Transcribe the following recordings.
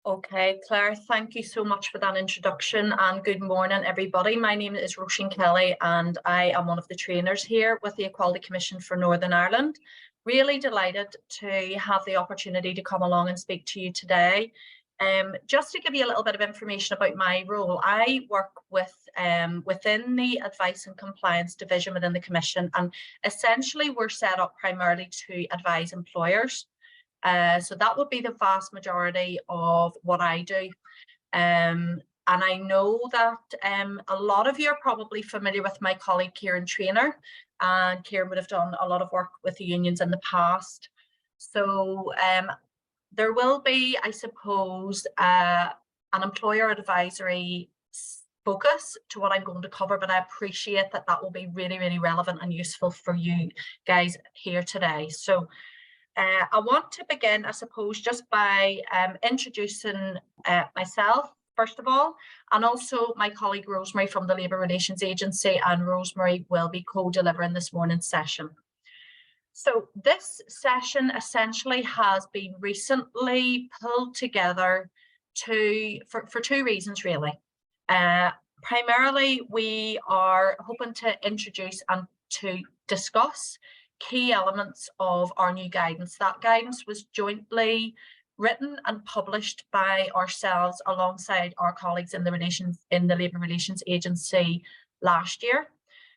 Okay, Claire, thank you so much for that introduction and good morning, everybody. My name is Roisin Kelly and I am one of the trainers here with the Equality Commission for Northern Ireland. Really delighted to have the opportunity to come along and speak to you today. Just to give you a little bit of information about my role, I work within the Advice and Compliance Division within the Commission, and essentially we're set up primarily to advise employers. So that would be the vast majority of what I do. And I know that a lot of you are probably familiar with my colleague Kieran Traynor, and Kieran would have done a lot of work with the unions in the past. So there will be, I suppose, an employer advisory focus to what I'm going to cover, but I appreciate that that will be really, really relevant and useful for you guys here today. So I want to begin, I suppose, just by introducing myself, first of all, and also my colleague Rosemary from the Labour Relations Agency, and Rosemary will be co-delivering this morning's session. So this session essentially has been recently pulled together for two reasons, really. Primarily, we are hoping to introduce and to discuss key elements of our new guidance. That guidance was jointly written and published by ourselves alongside our colleagues in the Labour Relations Agency last year.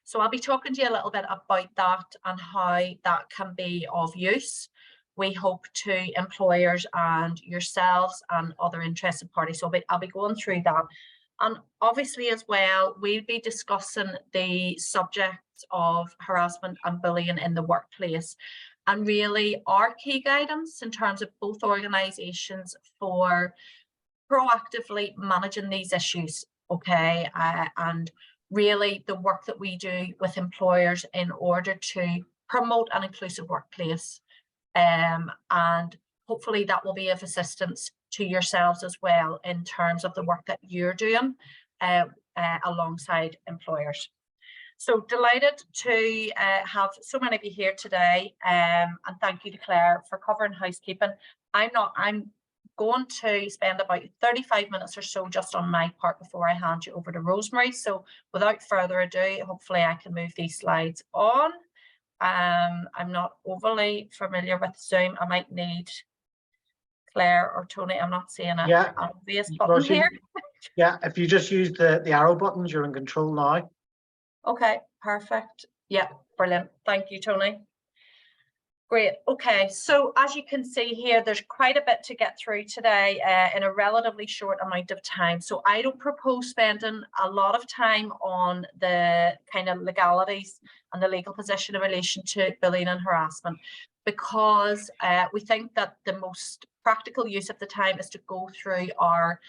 So I'll be talking to you a little bit about that and how that can be of use, we hope, to employers and yourselves and other interested parties. So I'll be going through that. And obviously as well, we'll be discussing the subjects of harassment and bullying in the workplace, and really our key guidance in terms of both organisations for proactively managing these issues, okay, and really the work that we do with employers in order to promote an inclusive workplace, and hopefully that will be of assistance to yourselves as well in terms of the work that you're doing alongside employers. So delighted to have so many of you here today, and thank you to Claire for covering housekeeping. I'm going to spend about 35 minutes or so just on my part before I hand you over to Rosemary. So without further ado, hopefully I can move these slides on. I'm not overly familiar with Zoom. I might need Claire or Tony. I'm not seeing an obvious button here. Yeah, if you just use the arrow buttons, you're in control now. Okay, perfect. Yeah, brilliant. Thank you, Tony. Great. Okay, so as you can see here, there's quite a bit to get through today in a relatively short amount of time. So I don't propose spending a lot of time on the kind of legalities and the legal position in relation to bullying and harassment, because we think that the most practical use of the time is to go through our,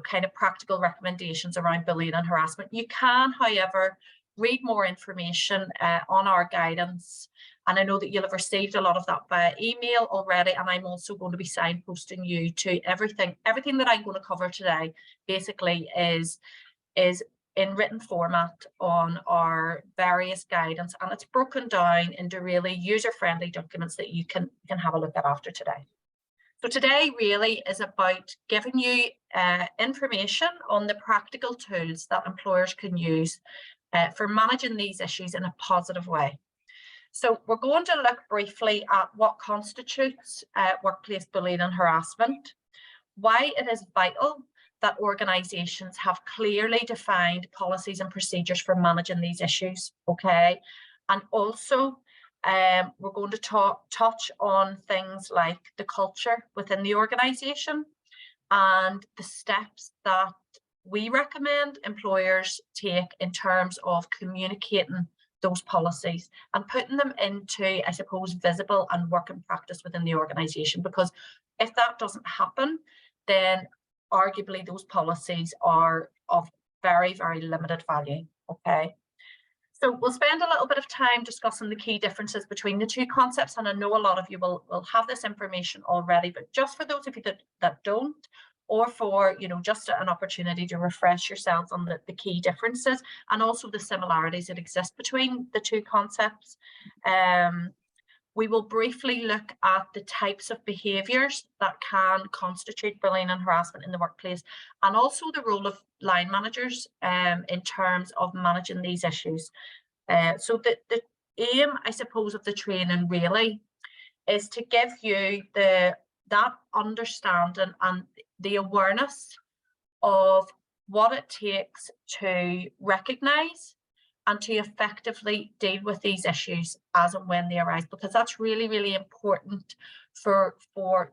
kind of practical recommendations around bullying and harassment. You can, however, read more information on our guidance. And I know that you'll have received a lot of that via email already, and I'm also going to be signposting you to everything that I'm going to cover today basically is in written format on our various guidance, and it's broken down into really user-friendly documents that you can have a look at after today. So today really is about giving you information on the practical tools that employers can use for managing these issues in a positive way. So we're going to look briefly at what constitutes workplace bullying and harassment, why it is vital that organisations have clearly defined policies and procedures for managing these issues, okay? And also we're going to touch on things like the culture within the organisation and the steps that we recommend employers take in terms of communicating those policies and putting them into, I suppose, visible and working practice within the organisation. Because if that doesn't happen, then arguably those policies are of very, very limited value, okay? So we'll spend a little bit of time discussing the key differences between the two concepts, and I know a lot of you will have this information already, but just for those of you that don't, or for just an opportunity to refresh yourselves on the key differences and also the similarities that exist between the two concepts. We will briefly look at the types of behaviours that can constitute bullying and harassment in the workplace, and also the role of line managers in terms of managing these issues. So the aim, I suppose, of the training really is to give you that understanding and the awareness of what it takes to recognise and to effectively deal with these issues as and when they arise, because that's really, really important for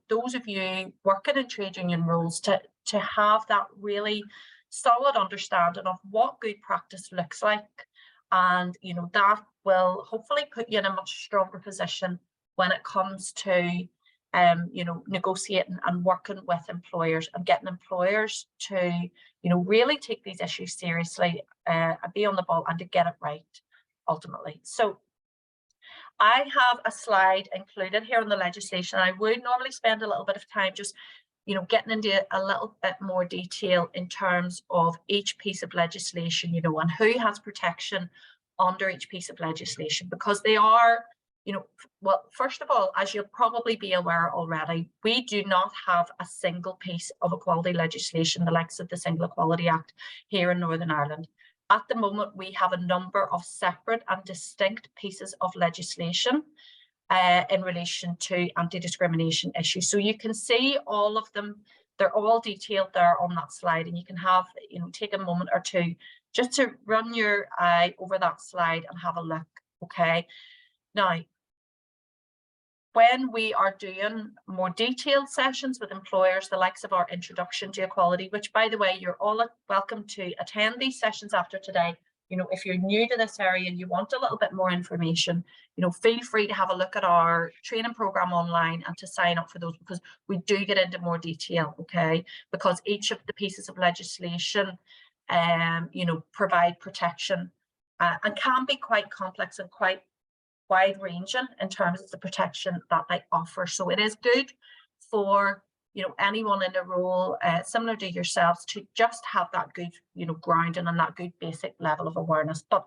those of you working in trade union roles to have that really solid understanding of what good practice looks like. And, you know, that will hopefully put you in a much stronger position when it comes to, you know, negotiating and working with employers and getting employers to, you know, really take these issues seriously and be on the ball and to get it right ultimately. So I have a slide included here on the legislation. I would normally spend a little bit of time just, you know, getting into a little bit more detail in terms of each piece of legislation, you know, and who has protection under each piece of legislation, because they are, you know, well, first of all, as you'll probably be aware already, we do not have a single piece of equality legislation, the likes of the Single Equality Act here in Northern Ireland. At the moment, we have a number of separate and distinct pieces of legislation in relation to anti-discrimination issues. So you can see all of them. They're all detailed there on that slide, and you can have, you know, take a moment or two just to run your eye over that slide and have a look. Okay. Now, when we are doing more detailed sessions with employers, the likes of our introduction to equality, which, by the way, you're all welcome to attend these sessions after today. You know, if you're new to this area and you want a little bit more information, you know, feel free to have a look at our training program online and to sign up for those, because we do get into more detail, okay? Because each of the pieces of legislation, you know, provide protection and can be quite complex and quite wide-ranging in terms of the protection that they offer. So it is good for, you know, anyone in a role similar to yourselves to just have that good, you know, grounding and that good basic level of awareness. But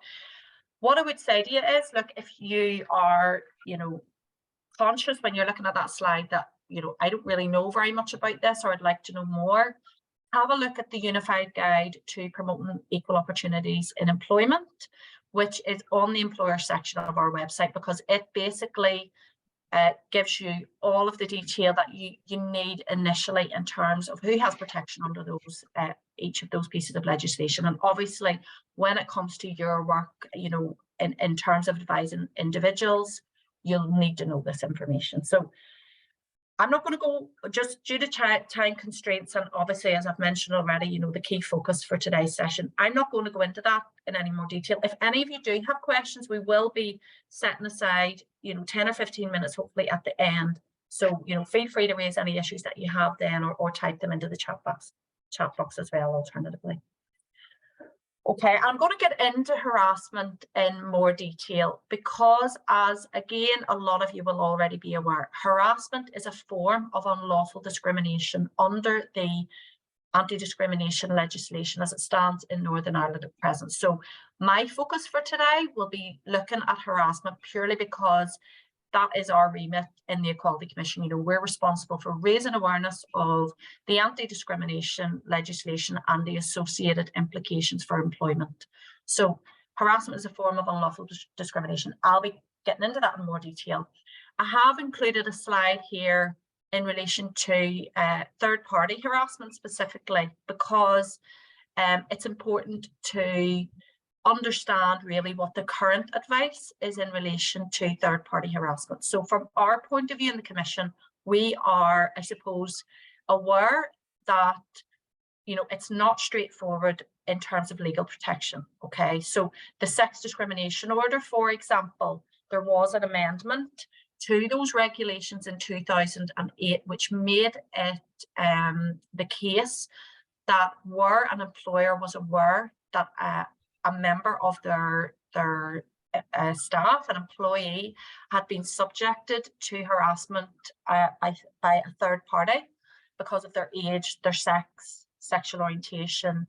what I would say to you is, look, if you are, you know, conscious when you're looking at that slide that, you know, I don't really know very much about this, or I'd like to know more, have a look at the Unified Guide to Promoting Equal Opportunities in Employment, which is on the employer section of our website, because it basically gives you all of the detail that you need initially in terms of who has protection under those each of those pieces of legislation. And obviously, when it comes to your work, you know, in terms of advising individuals, you'll need to know this information. So I'm not going to go, just due to time constraints, and obviously, as I've mentioned already, you know, the key focus for today's session, I'm not going to go into that in any more detail. If any of you do have questions, we will be setting aside, you know, 10 or 15 minutes, hopefully at the end. So, you know, feel free to raise any issues that you have then, or type them into the chat box as well, alternatively. Okay, I'm going to get into harassment in more detail because, as again, a lot of you will already be aware, harassment is a form of unlawful discrimination under the anti-discrimination legislation as it stands in Northern Ireland at present. So my focus for today will be looking at harassment purely because that is our remit in the Equality Commission. You know, we're responsible for raising awareness of the anti-discrimination legislation and the associated implications for employment. So harassment is a form of unlawful discrimination. I'll be getting into that in more detail. I have included a slide here in relation to third-party harassment specifically, because it's important to understand really what the current advice is in relation to third-party harassment. So from our point of view in the Commission, we are, I suppose, aware that, you know, it's not straightforward in terms of legal protection. Okay, so the sex discrimination order, for example, there was an amendment to those regulations in 2008, which made it the case that where an employer was aware that a member of their staff, an employee, had been subjected to harassment by a third party because of their age, their sex, sexual orientation,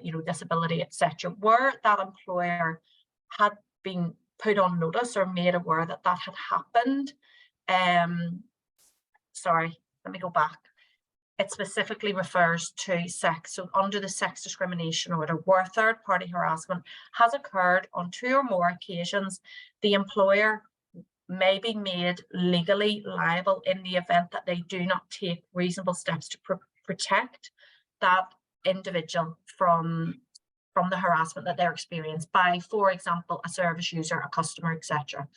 you know, disability, etc., where that employer had been put on notice or made aware that that had happened. Sorry, let me go back. It specifically refers to sex. So under the sex discrimination order, where third party harassment has occurred on 2 or more occasions, the employer may be made legally liable in the event that they do not take reasonable steps to protect that individual from the harassment that they're experienced by, for example, a service user, a customer, etc.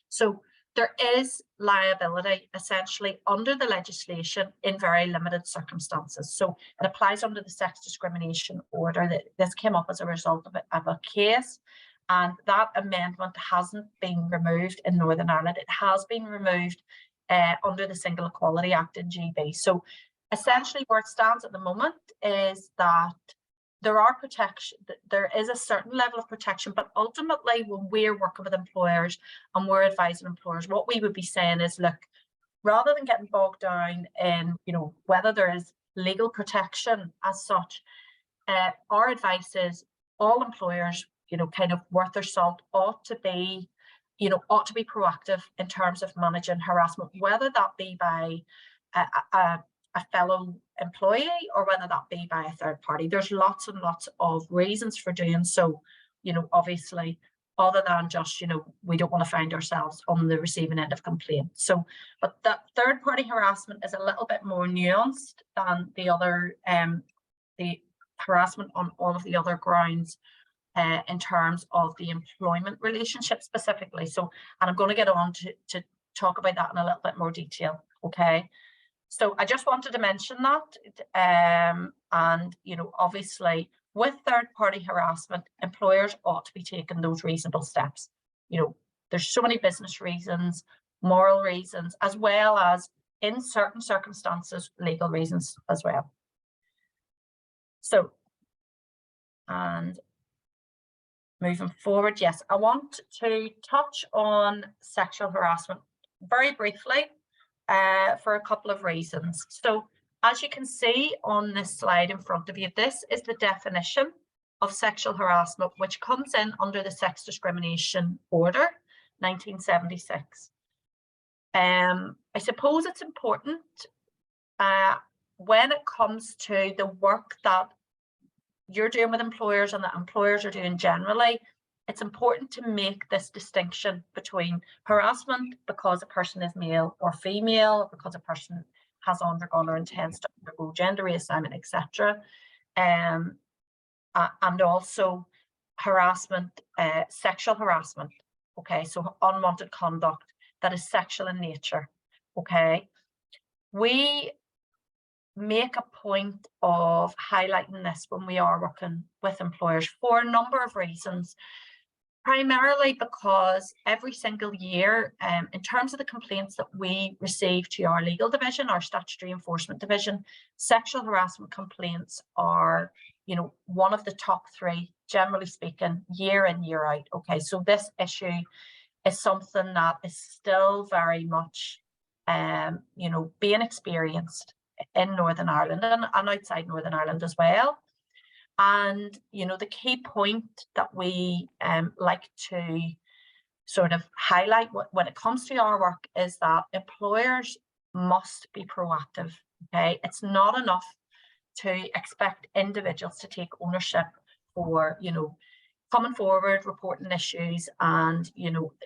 So there is liability essentially under the legislation in very limited circumstances. So it applies under the sex discrimination order. That this came up as a result of a case, and that amendment hasn't been removed in Northern Ireland. It has been removed under the Single Equality Act in GB. So essentially where it stands at the moment is that there are protection, there is a certain level of protection, but ultimately when we're working with employers and we're advising employers, what we would be saying is, look, rather than getting bogged down in, whether there is legal protection as such, our advice is all employers, kind of worth their salt, ought to be proactive in terms of managing harassment, whether that be by a fellow employee or whether that be by a third party. There's lots and lots of reasons for doing so, obviously, other than just, we don't want to find ourselves on the receiving end of complaints. So, but that third party harassment is a little bit more nuanced than the other, the harassment on all of the other grounds in terms of the employment relationship specifically. So, and I'm going to get on to talk about that in a little bit more detail, okay? So I just wanted to mention that, and obviously with third-party harassment, employers ought to be taking those reasonable steps. There's so many business reasons, moral reasons, as well as in certain circumstances, legal reasons as well. So, and moving forward, yes, I want to touch on sexual harassment very briefly. For a couple of reasons. So as you can see on this slide in front of you, this is the definition of sexual harassment, which comes in under the Sex Discrimination Order 1976. I suppose it's important when it comes to the work that you're doing with employers and that employers are doing generally, it's important to make this distinction between harassment because a person is male or female, or because a person has undergone or intends to undergo gender reassignment, etc. And also harassment, sexual harassment. Okay, so unwanted conduct that is sexual in nature. Okay, we make a point of highlighting this when we are working with employers for a number of reasons. Primarily because every single year, in terms of the complaints that we receive to our legal division, our statutory enforcement division, sexual harassment complaints are, one of the top 3, generally speaking, year in, year out. Okay, so this issue is something that is still very much, being experienced in Northern Ireland and outside Northern Ireland as well. And, the key point that we like to sort of highlight when it comes to our work is that employers must be proactive, okay? It's not enough to expect individuals to take ownership for, coming forward, reporting issues, and,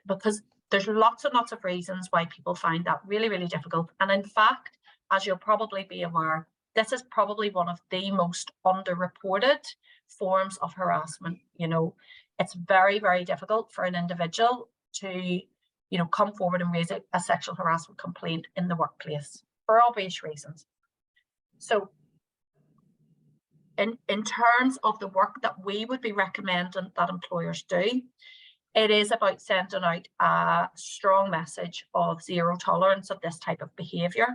because there's lots and lots of reasons why people find that really, really difficult. And in fact, as you'll probably be aware, this is probably one of the most underreported forms of harassment. It's very, very difficult for an individual to, come forward and raise a sexual harassment complaint in the workplace for obvious reasons. So in terms of the work that we would be recommending that employers do, it is about sending out a strong message of zero tolerance of this type of behaviour.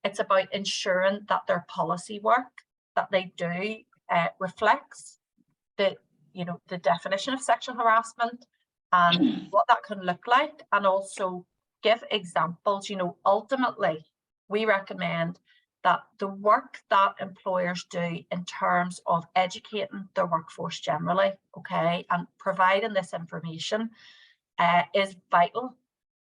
It's about ensuring that their policy work that they do reflects the definition of sexual harassment and what that can look like, and also give examples. Ultimately, we recommend that the work that employers do in terms of educating their workforce generally, okay, and providing this information, is vital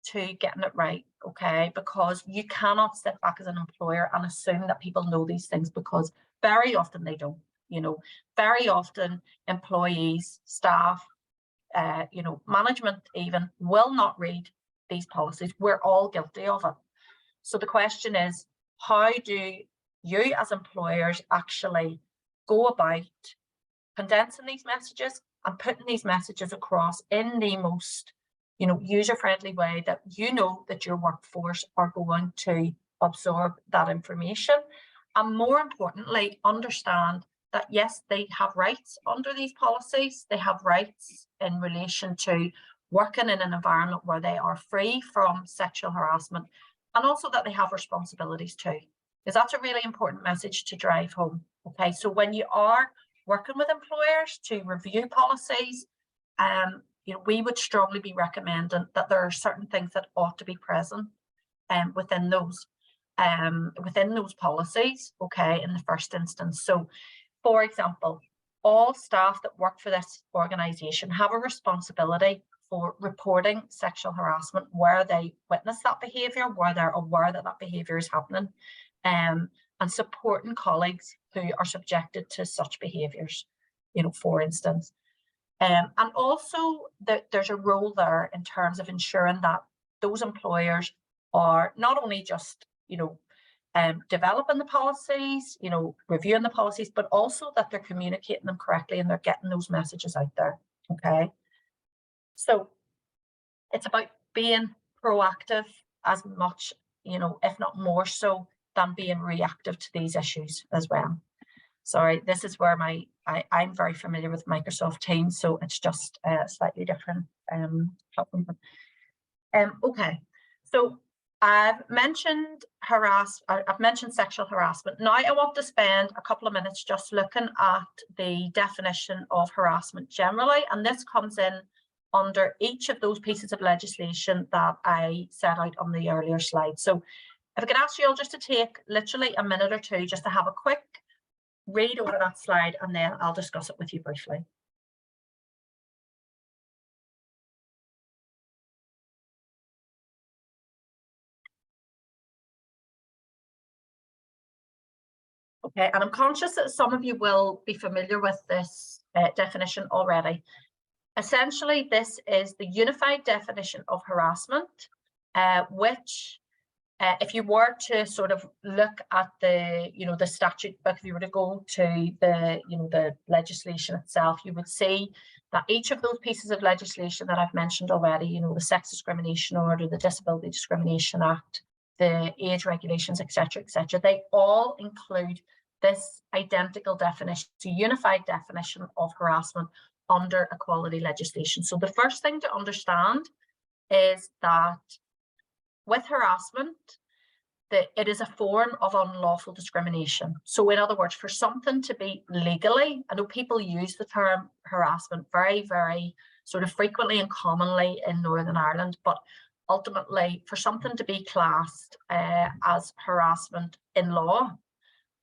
to getting it right, okay? Because you cannot sit back as an employer and assume that people know these things, because very often they don't. You know, very often employees, staff, you know, management even will not read these policies. We're all guilty of it. So the question is, how do you as employers actually go about condensing these messages and putting these messages across in the most, you know, user-friendly way that you know that your workforce are going to absorb that information, and more importantly, understand that yes, they have rights under these policies. They have rights in relation to working in an environment where they are free from sexual harassment, and also that they have responsibilities too, because that's a really important message to drive home. Okay, so when you are working with employers to review policies, you know, we would strongly be recommending that there are certain things that ought to be present within those policies, okay, in the first instance. So, for example, all staff that work for this organisation have a responsibility for reporting sexual harassment where they witness that behaviour, where they're aware that that behaviour is happening, and supporting colleagues who are subjected to such behaviours, you know, for instance. And also there's a role there in terms of ensuring that those employers are not only just, you know, developing the policies, you know, reviewing the policies, but also that they're communicating them correctly and they're getting those messages out there. Okay. So it's about being proactive as much, you know, if not more so than being reactive to these issues as well. Sorry, this is where I'm very familiar with Microsoft Teams, so it's just a slightly different platform. Okay, so I've mentioned sexual harassment. Now I want to spend a couple of minutes just looking at the definition of harassment generally, and this comes in under each of those pieces of legislation that I set out on the earlier slide. So if I could ask you all just to take literally a minute or two just to have a quick read over that slide, and then I'll discuss it with you briefly. Okay, and I'm conscious that some of you will be familiar with this definition already. Essentially, this is the unified definition of harassment, which if you were to sort of look at the, you know, the statute book, if you were to go to the, you know, the legislation itself, you would see that each of those pieces of legislation that I've mentioned already, you know, the Sex Discrimination Order, the Disability Discrimination Act, the age regulations, etc., they all include this identical definition, a unified definition of harassment under equality legislation. So the first thing to understand is that with harassment, that it is a form of unlawful discrimination. So in other words, for something to be legally, I know people use the term harassment very, very sort of frequently and commonly in Northern Ireland, but ultimately for something to be classed as harassment in law,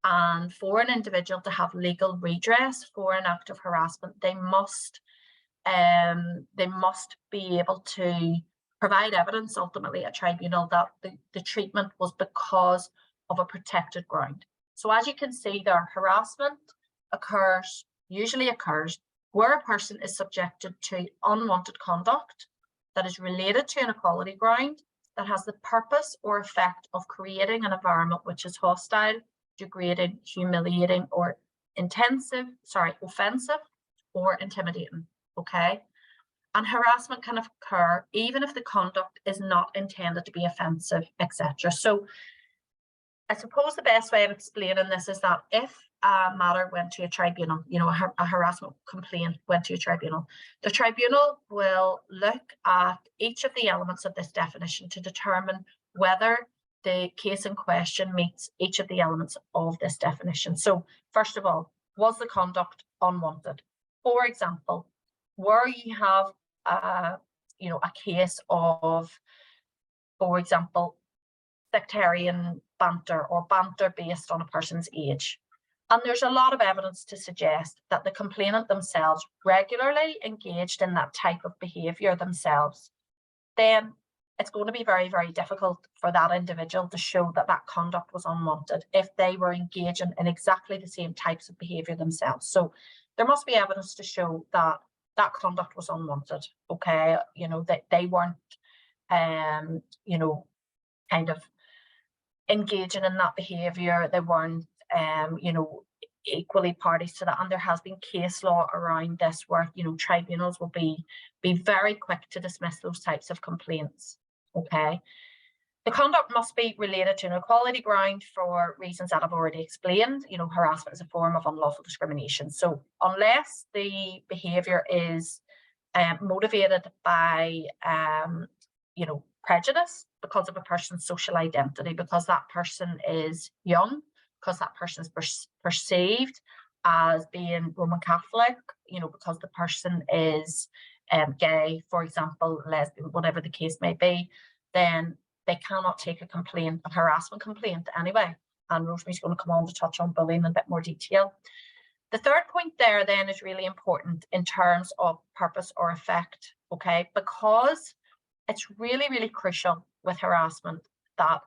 and for an individual to have legal redress for an act of harassment, they must be able to provide evidence ultimately at tribunal that the treatment was because of a protected ground. So as you can see there, harassment usually occurs where a person is subjected to unwanted conduct that is related to an equality ground that has the purpose or effect of creating an environment which is hostile, degrading, humiliating, or offensive or intimidating. Okay. And harassment can occur even if the conduct is not intended to be offensive, etc. So I suppose the best way of explaining this is that if a matter went to a tribunal, you know, a harassment complaint went to a tribunal, the tribunal will look at each of the elements of this definition to determine whether the case in question meets each of the elements of this definition. So first of all, was the conduct unwanted? For example, where you have a case of, for example, sectarian banter or banter based on a person's age. And there's a lot of evidence to suggest that the complainant themselves regularly engaged in that type of behaviour themselves. then it's going to be very, very difficult for that individual to show that that conduct was unwanted if they were engaging in exactly the same types of behaviour themselves. So there must be evidence to show that that conduct was unwanted, okay? You know, that they weren't, you know, kind of engaging in that behaviour. They weren't, you know, equally parties to that. And there has been case law around this where, you know, tribunals will be very quick to dismiss those types of complaints, okay? The conduct must be related to an equality ground for reasons that I've already explained. You know, harassment is a form of unlawful discrimination. So unless the behaviour is motivated by, you know, prejudice because of a person's social identity, because that person is young, because that person is perceived as being Roman Catholic, you know, because the person is gay, for example, lesbian, whatever the case may be, then they cannot take a complaint, a harassment complaint anyway. And Rosemary's going to come on to touch on bullying in a bit more detail. The third point there then is really important in terms of purpose or effect, okay? Because it's really, really crucial with harassment that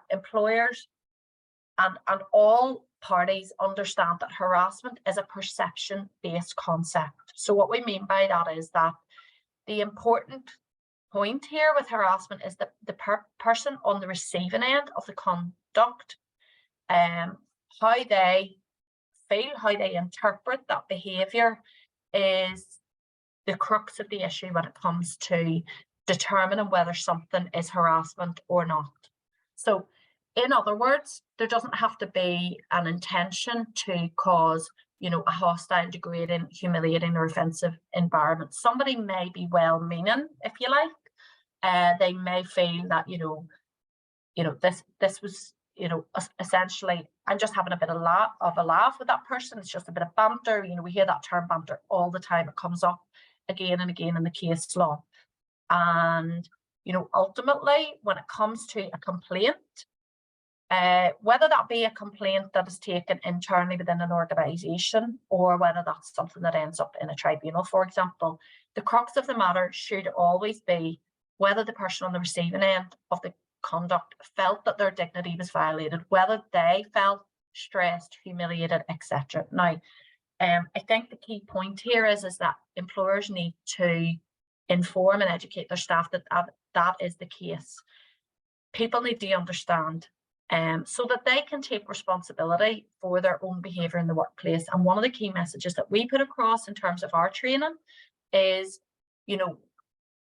employers and all parties understand that harassment is a perception-based concept. So what we mean by that is that the important point here with harassment is that the person on the receiving end of the conduct, how they feel, how they interpret that behaviour is the crux of the issue when it comes to determining whether something is harassment or not. So in other words, there doesn't have to be an intention to cause, you know, a hostile, degrading, humiliating or offensive environment. Somebody may be well-meaning, if you like. They may feel that, you know, this was, you know, essentially, I'm just having a bit of a laugh with that person. It's just a bit of banter. You know, we hear that term banter all the time. It comes up again and again in the case law. And, you know, ultimately, when it comes to a complaint, whether that be a complaint that is taken internally within an organisation or whether that's something that ends up in a tribunal, for example, the crux of the matter should always be whether the person on the receiving end of the conduct felt that their dignity was violated, whether they felt stressed, humiliated, etc. Now, I think the key point here is that employers need to inform and educate their staff that that is the case. People need to understand so that they can take responsibility for their own behaviour in the workplace. And one of the key messages that we put across in terms of our training is, you know,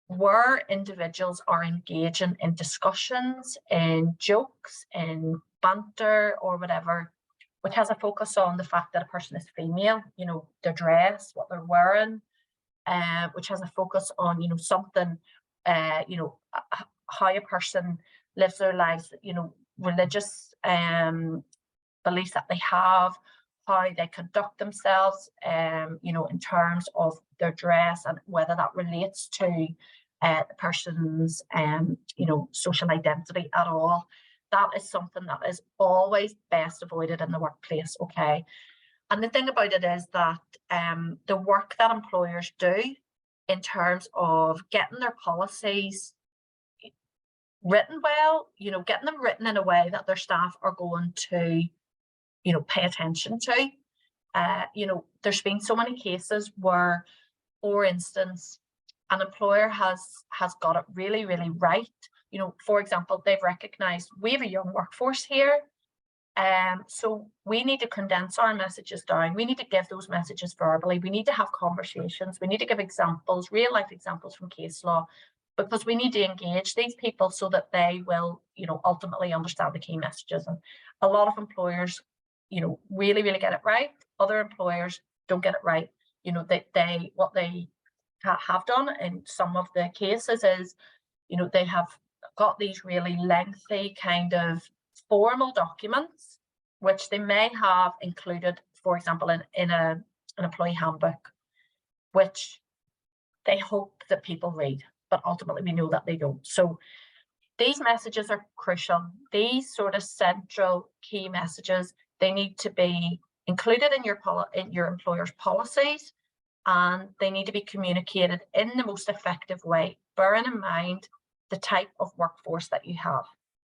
where individuals are engaging in discussions, in jokes, in banter or whatever, which has a focus on the fact that a person is female, you know, their dress, what they're wearing, which has a focus on, you know, something, you know, how a person lives their lives, you know, religious beliefs that they have, how they conduct themselves, you know, in terms of their dress and whether that relates to the person's, you know, social identity at all. That is something that is always best avoided in the workplace, okay? And the thing about it is that the work that employers do in terms of getting their policies written well, you know, getting them written in a way that their staff are going to, you know, pay attention to. You know, there's been so many cases where, for instance, an employer has got it really, really right. You know, for example, they've recognised we have a young workforce here. So we need to condense our messages down. We need to give those messages verbally. We need to have conversations. We need to give examples, real life examples from case law, because we need to engage these people so that they will, you know, ultimately understand the key messages. And a lot of employers, you know, really, really get it right. Other employers don't get it right. You know, what they have done in some of the cases is, you know, they have got these really lengthy kind of formal documents, which they may have included, for example, in an employee handbook, which they hope that people read, but ultimately we know that they don't. So these messages are crucial. These sort of central key messages, they need to be included in your employer's policies, and they need to be communicated in the most effective way, bearing in mind the type of workforce that you have.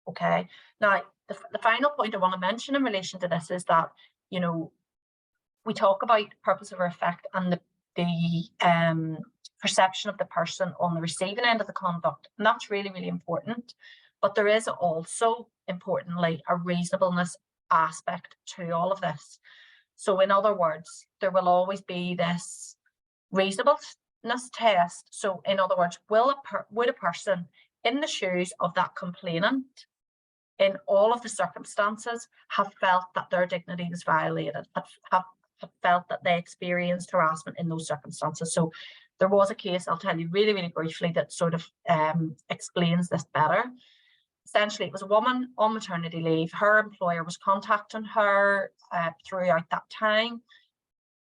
Okay. Now, the final point I want to mention in relation to this is that, you know, we talk about purpose over effect and the perception of the person on the receiving end of the conduct, and that's really, really important. But there is also, importantly, a reasonableness aspect to all of this. So in other words, there will always be this reasonableness test. So in other words, would a person in the shoes of that complainant, in all of the circumstances, have felt that their dignity was violated, have felt that they experienced harassment in those circumstances? So there was a case, I'll tell you really, really briefly, that sort of explains this better. Essentially, it was a woman on maternity leave. Her employer was contacting her throughout that time,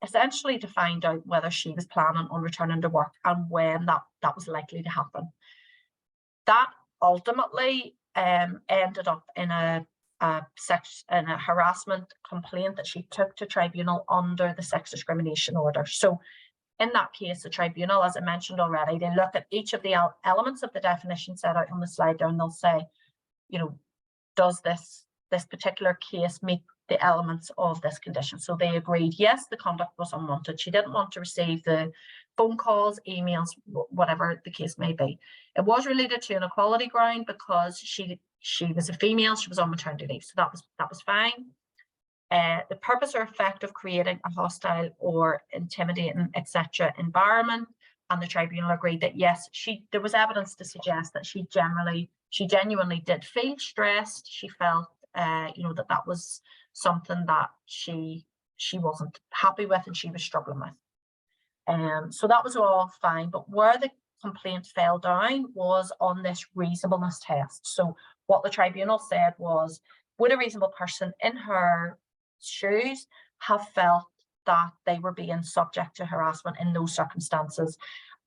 essentially to find out whether she was planning on returning to work and when that was likely to happen. That ultimately ended up in a harassment complaint that she took to tribunal under the sex discrimination order. So in that case, the tribunal, as I mentioned already, they look at each of the elements of the definition set out on the slide there, and they'll say, you know, does this particular case meet the elements of this condition? So they agreed, yes, the conduct was unwanted. She didn't want to receive the phone calls, emails, whatever the case may be. It was related to an equality ground because she was a female, she was on maternity leave, so that was fine. The purpose or effect of creating a hostile or intimidating, etc. environment, and the tribunal agreed that yes, there was evidence to suggest that she genuinely did feel stressed. She felt, you know, that was something that she wasn't happy with and she was struggling with. So that was all fine, but where the complaint fell down was on this reasonableness test. So what the tribunal said was, would a reasonable person in her shoes have felt that they were being subject to harassment in those circumstances?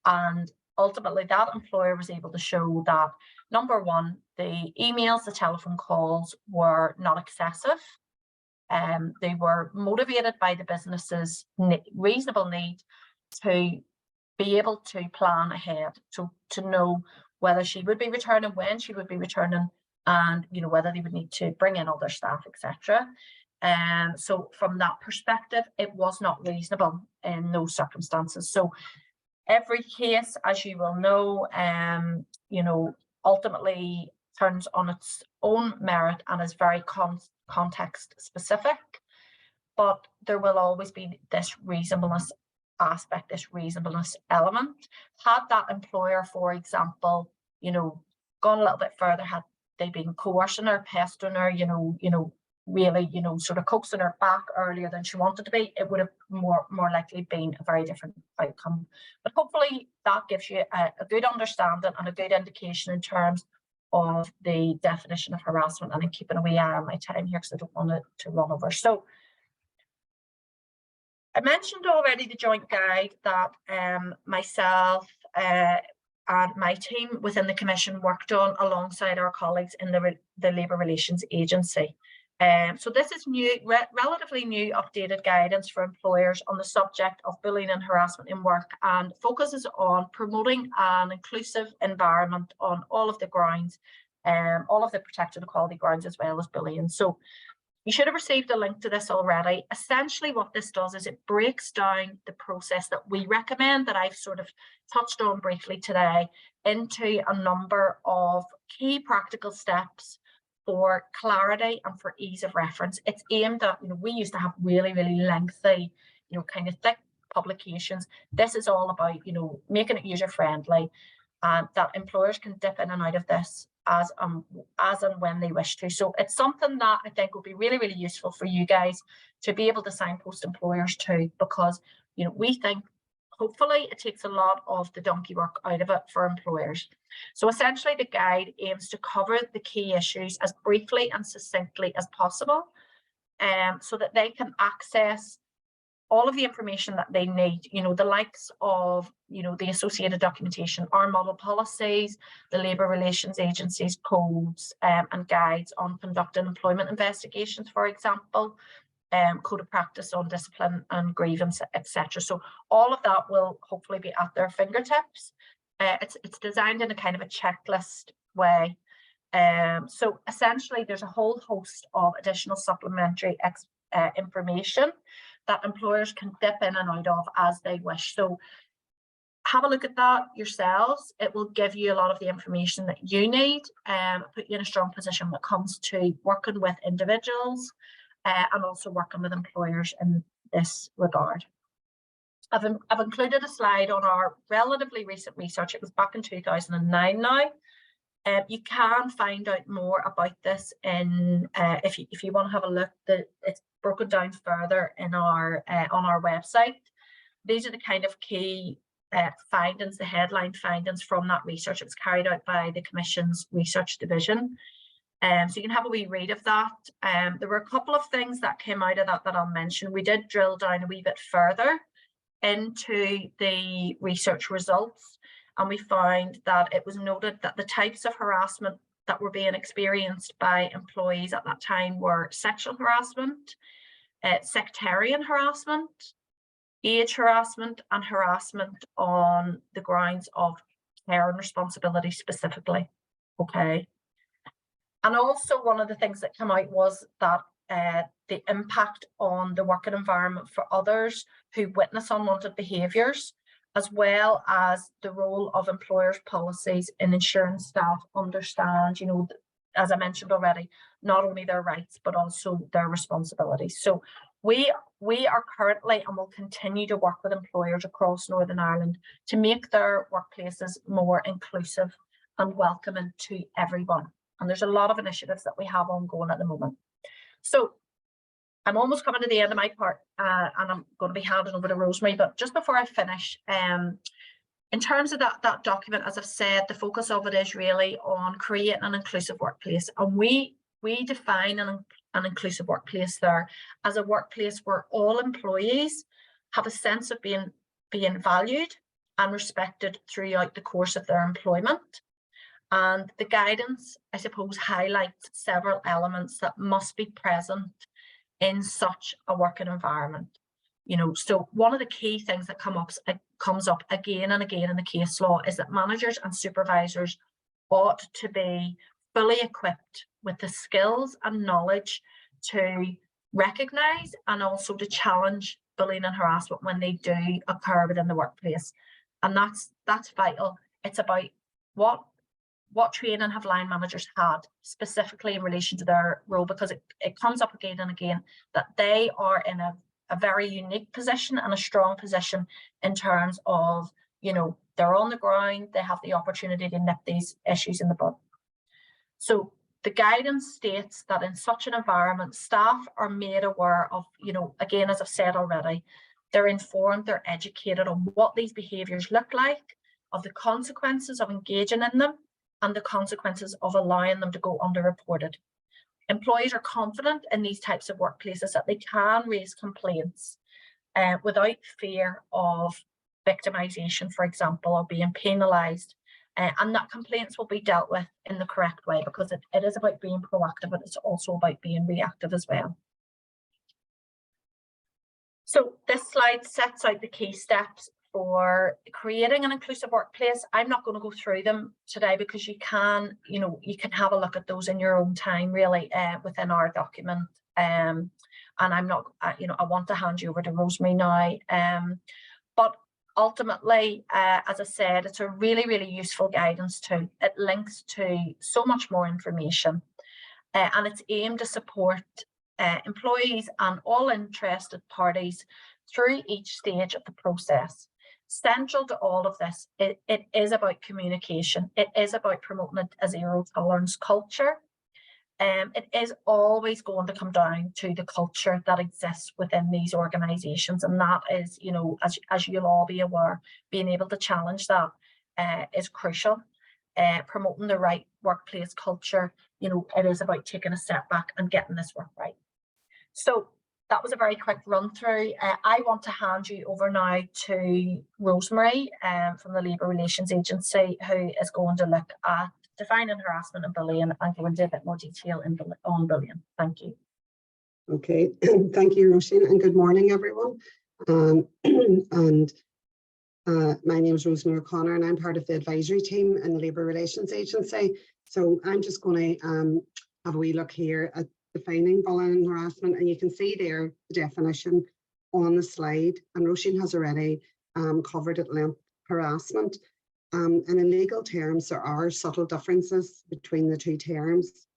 And ultimately that employer was able to show that, number one, the emails, the telephone calls were not excessive. They were motivated by the business's reasonable need to be able to plan ahead, to know whether she would be returning, when she would be returning, and you know, whether they would need to bring in other staff, etc. So from that perspective, it was not reasonable in those circumstances. So every case, as you will know, you know, ultimately turns on its own merit and is very context specific, but there will always be this reasonableness aspect, this reasonableness element. Had that employer, for example, you know, gone a little bit further, had they been coercing her, pestering her, you know, really, you know, sort of coaxing her back earlier than she wanted to be, it would have more likely been a very different outcome. But hopefully that gives you a good understanding and a good indication in terms of the definition of harassment. And I'm keeping a wee eye on my time here because I don't want it to run over. So I mentioned already the joint guide that myself and my team within the Commission worked on alongside our colleagues in the Labour Relations Agency. So this is new, relatively new updated guidance for employers on the subject of bullying and harassment in work, and focuses on promoting an inclusive environment on all of the grounds, all of the protected equality grounds, as well as bullying. So you should have received a link to this already. Essentially what this does is it breaks down the process that we recommend, that I've sort of touched on briefly today, into a number of key practical steps for clarity and for ease of reference. It's aimed at, you know, we used to have really, really lengthy, you know, kind of thick publications. This is all about, you know, making it user friendly, and that employers can dip in and out of this as and when they wish to. So it's something that I think will be really, really useful for you guys to be able to signpost employers to, because, you know, we think hopefully it takes a lot of the donkey work out of it for employers. So essentially the guide aims to cover the key issues as briefly and succinctly as possible, so that they can access all of the information that they need, you know, the likes of, you know, the associated documentation, our model policies, the Labour Relations Agency's codes and guides on conducting employment investigations, for example, code of practice on discipline and grievance, etc. So all of that will hopefully be at their fingertips. It's designed in a kind of a checklist way. So essentially, there's a whole host of additional supplementary information that employers can dip in and out of as they wish. So have a look at that yourselves. It will give you a lot of the information that you need, put you in a strong position when it comes to working with individuals and also working with employers in this regard. I've included a slide on our relatively recent research. It was back in 2009 now. You can find out more about this in if you want to have a look. It's broken down further in our on our website. These are the kind of key findings, the headline findings from that research. It was carried out by the Commission's Research Division. So you can have a wee read of that. There were a couple of things that came out of that I'll mention. We did drill down a wee bit further into the research results, and we found that it was noted that the types of harassment that were being experienced by employees at that time were sexual harassment, sectarian harassment, age harassment, and harassment on the grounds of care and responsibility specifically. Okay. And also one of the things that came out was that the impact on the working environment for others who witness unwanted behaviours, as well as the role of employers' policies in ensuring staff understand, you know, as I mentioned already, not only their rights, but also their responsibilities. So we are currently and will continue to work with employers across Northern Ireland to make their workplaces more inclusive and welcoming to everyone. And there's a lot of initiatives that we have ongoing at the moment. So I'm almost coming to the end of my part and I'm going to be handing over to Rosemary, but just before I finish, in terms of that document, as I've said, the focus of it is really on creating an inclusive workplace. And we define an inclusive workplace there as a workplace where all employees have a sense of being valued and respected throughout the course of their employment. And the guidance, I suppose, highlights several elements that must be present in such a working environment. You know, so one of the key things that comes up again and again in the case law is that managers and supervisors ought to be fully equipped with the skills and knowledge to recognise and also to challenge bullying and harassment when they do occur within the workplace. And that's vital. It's about what training have line managers had specifically in relation to their role, because it comes up again and again that they are in a very unique position and a strong position in terms of, you know, they're on the ground, they have the opportunity to nip these issues in the bud. So the guidance states that in such an environment, staff are made aware of, you know, again, as I've said already, they're informed, they're educated on what these behaviours look like, of the consequences of engaging in them, and the consequences of allowing them to go underreported. Employees are confident in these types of workplaces that they can raise complaints without fear of victimisation, for example, or being penalised, and that complaints will be dealt with in the correct way, because it is about being proactive, but it's also about being reactive as well. So this slide sets out the key steps for creating an inclusive workplace. I'm not going to go through them today because you can have a look at those in your own time, really, within our document. And I'm not, I want to hand you over to Rosemary now. But ultimately, as I said, it's a really, really useful guidance tool. It links to so much more information, and it's aimed to support employees and all interested parties through each stage of the process. Central to all of this, it is about communication. It is about promoting a zero tolerance culture. It is always going to come down to the culture that exists within these organisations, and that is, you know, as you'll all be aware, being able to challenge that is crucial. Promoting the right workplace culture, you know, it is about taking a step back and getting this work right. So that was a very quick run through. I want to hand you over now to Rosemary from the Labour Relations Agency, who is going to look at defining harassment and bullying and go into a bit more detail on bullying. Thank you. Okay, thank you, Roisin, and good morning, everyone. My name is Rosemary O'Connor, and I'm part of the advisory team in the Labour Relations Agency. So I'm just going to have a wee look here at defining bullying and harassment, and you can see there the definition on the slide, and Roisin has already covered at length harassment. And in legal terms, there are subtle differences between the two terms.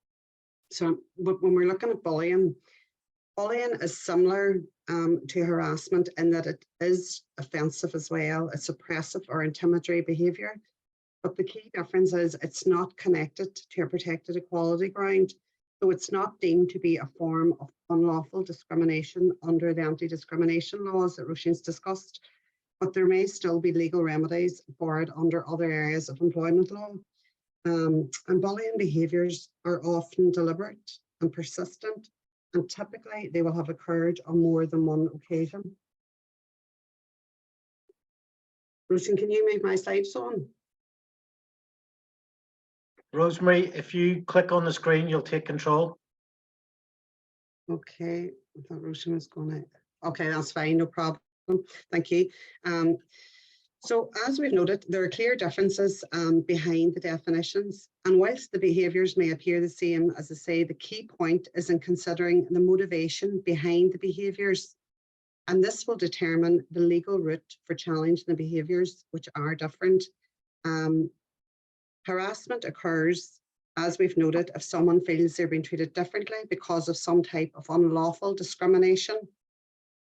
So, but when we're looking at bullying is similar to harassment in that it is offensive as well. It's oppressive or intimidatory behaviour. But the key difference is it's not connected to a protected equality ground. So it's not deemed to be a form of unlawful discrimination under the anti-discrimination laws that Roisin's discussed. But there may still be legal remedies for it under other areas of employment law. And bullying behaviours are often deliberate and persistent, and typically they will have occurred on more than one occasion. Roisin, can you move my slides on? Rosemary, if you click on the screen, you'll take control. Okay, I thought Roisin was going to. Okay, that's fine, no problem. Thank you. So as we've noted, there are clear differences behind the definitions, and whilst the behaviours may appear the same, as I say, the key point is in considering the motivation behind the behaviours, and this will determine the legal route for challenging the behaviours, which are different. Harassment occurs, as we've noted, if someone feels they're being treated differently because of some type of unlawful discrimination.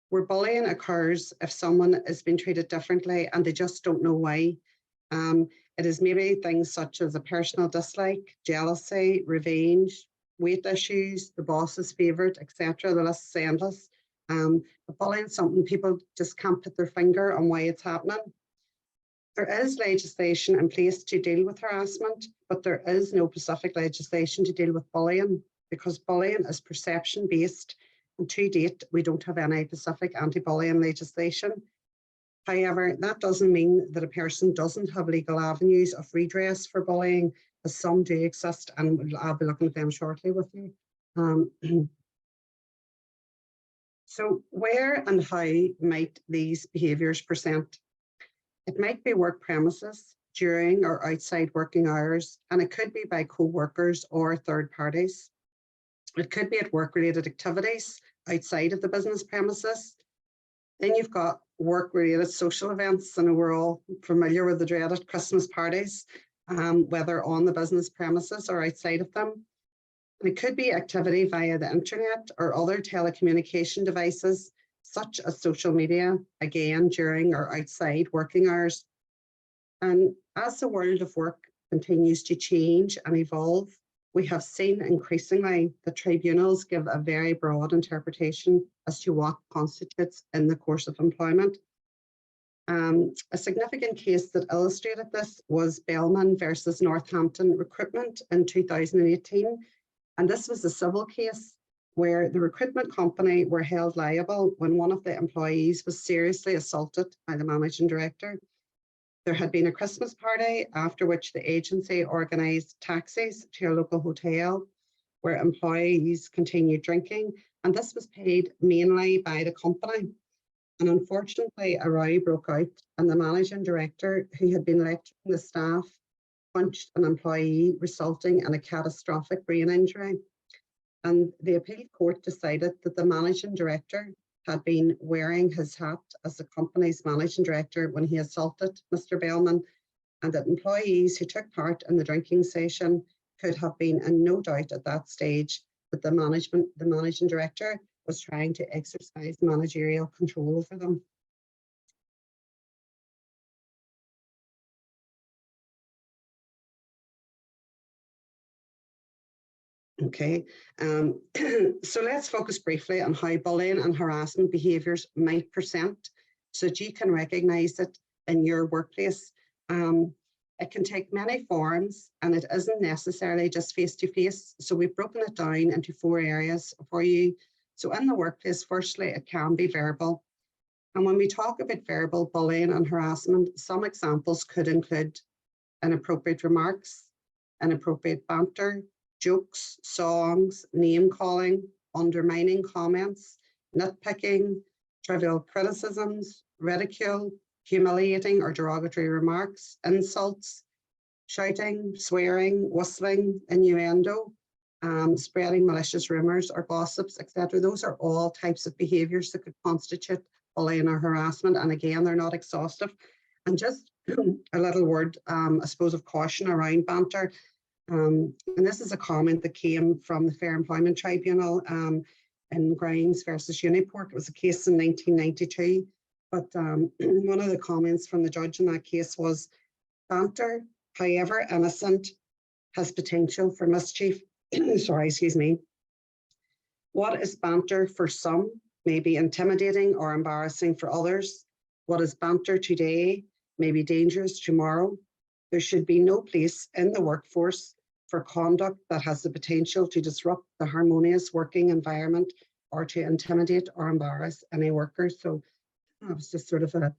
Where bullying occurs if someone is being treated differently and they just don't know why. It is maybe things such as a personal dislike, jealousy, revenge, weight issues, the boss's favourite, etc. The list is endless. But bullying is something people just can't put their finger on why it's happening. There is legislation in place to deal with harassment, but there is no specific legislation to deal with bullying because bullying is perception based. And to date, we don't have any specific anti-bullying legislation. However, that doesn't mean that a person doesn't have legal avenues of redress for bullying, as some do exist, and I'll be looking at them shortly with you. So where and how might these behaviours present? It might be work premises during or outside working hours, and it could be by co-workers or third parties. It could be at work-related activities outside of the business premises. Then you've got work-related social events, and we're all familiar with the dreaded Christmas parties, whether on the business premises or outside of them. And it could be activity via the internet or other telecommunication devices, such as social media, again, during or outside working hours. And as the world of work continues to change and evolve, we have seen increasingly the tribunals give a very broad interpretation as to what constitutes in the course of employment. A significant case that illustrated this was Bellman versus Northampton Recruitment in 2018. And this was a civil case where the recruitment company were held liable when one of the employees was seriously assaulted by the managing director. There had been a Christmas party, after which the agency organised taxis to a local hotel where employees continued drinking, and this was paid mainly by the company. And unfortunately, a row broke out, and the managing director, who had been lecturing the staff, punched an employee, resulting in a catastrophic brain injury. And the appeal court decided that the managing director had been wearing his hat as the company's managing director when he assaulted Mr. Bellman, and that employees who took part in the drinking session could have been in no doubt at that stage that the managing director was trying to exercise managerial control over them. Okay, so let's focus briefly on how bullying and harassment behaviours might present so that you can recognise it in your workplace. It can take many forms and it isn't necessarily just face-to-face. So we've broken it down into 4 areas for you. So in the workplace, firstly, it can be verbal. And when we talk about verbal bullying and harassment, some examples could include inappropriate remarks, inappropriate banter, jokes, songs, name calling, undermining comments, nitpicking, trivial criticisms, ridicule, humiliating or derogatory remarks, insults, shouting, swearing, whistling, innuendo, spreading malicious rumours or gossips, etc. Those are all types of behaviours that could constitute bullying or harassment. And again, they're not exhaustive. And just a little word, I suppose, of caution around banter. And this is a comment that came from the Fair Employment Tribunal in Grimes versus Uniport. It was a case in 1992. But one of the comments from the judge in that case was, banter, however innocent, has potential for mischief. Sorry, excuse me. What is banter for some may be intimidating or embarrassing for others. What is banter today may be dangerous tomorrow. There should be no place in the workforce for conduct that has the potential to disrupt the harmonious working environment or to intimidate or embarrass any worker. So that was just sort of an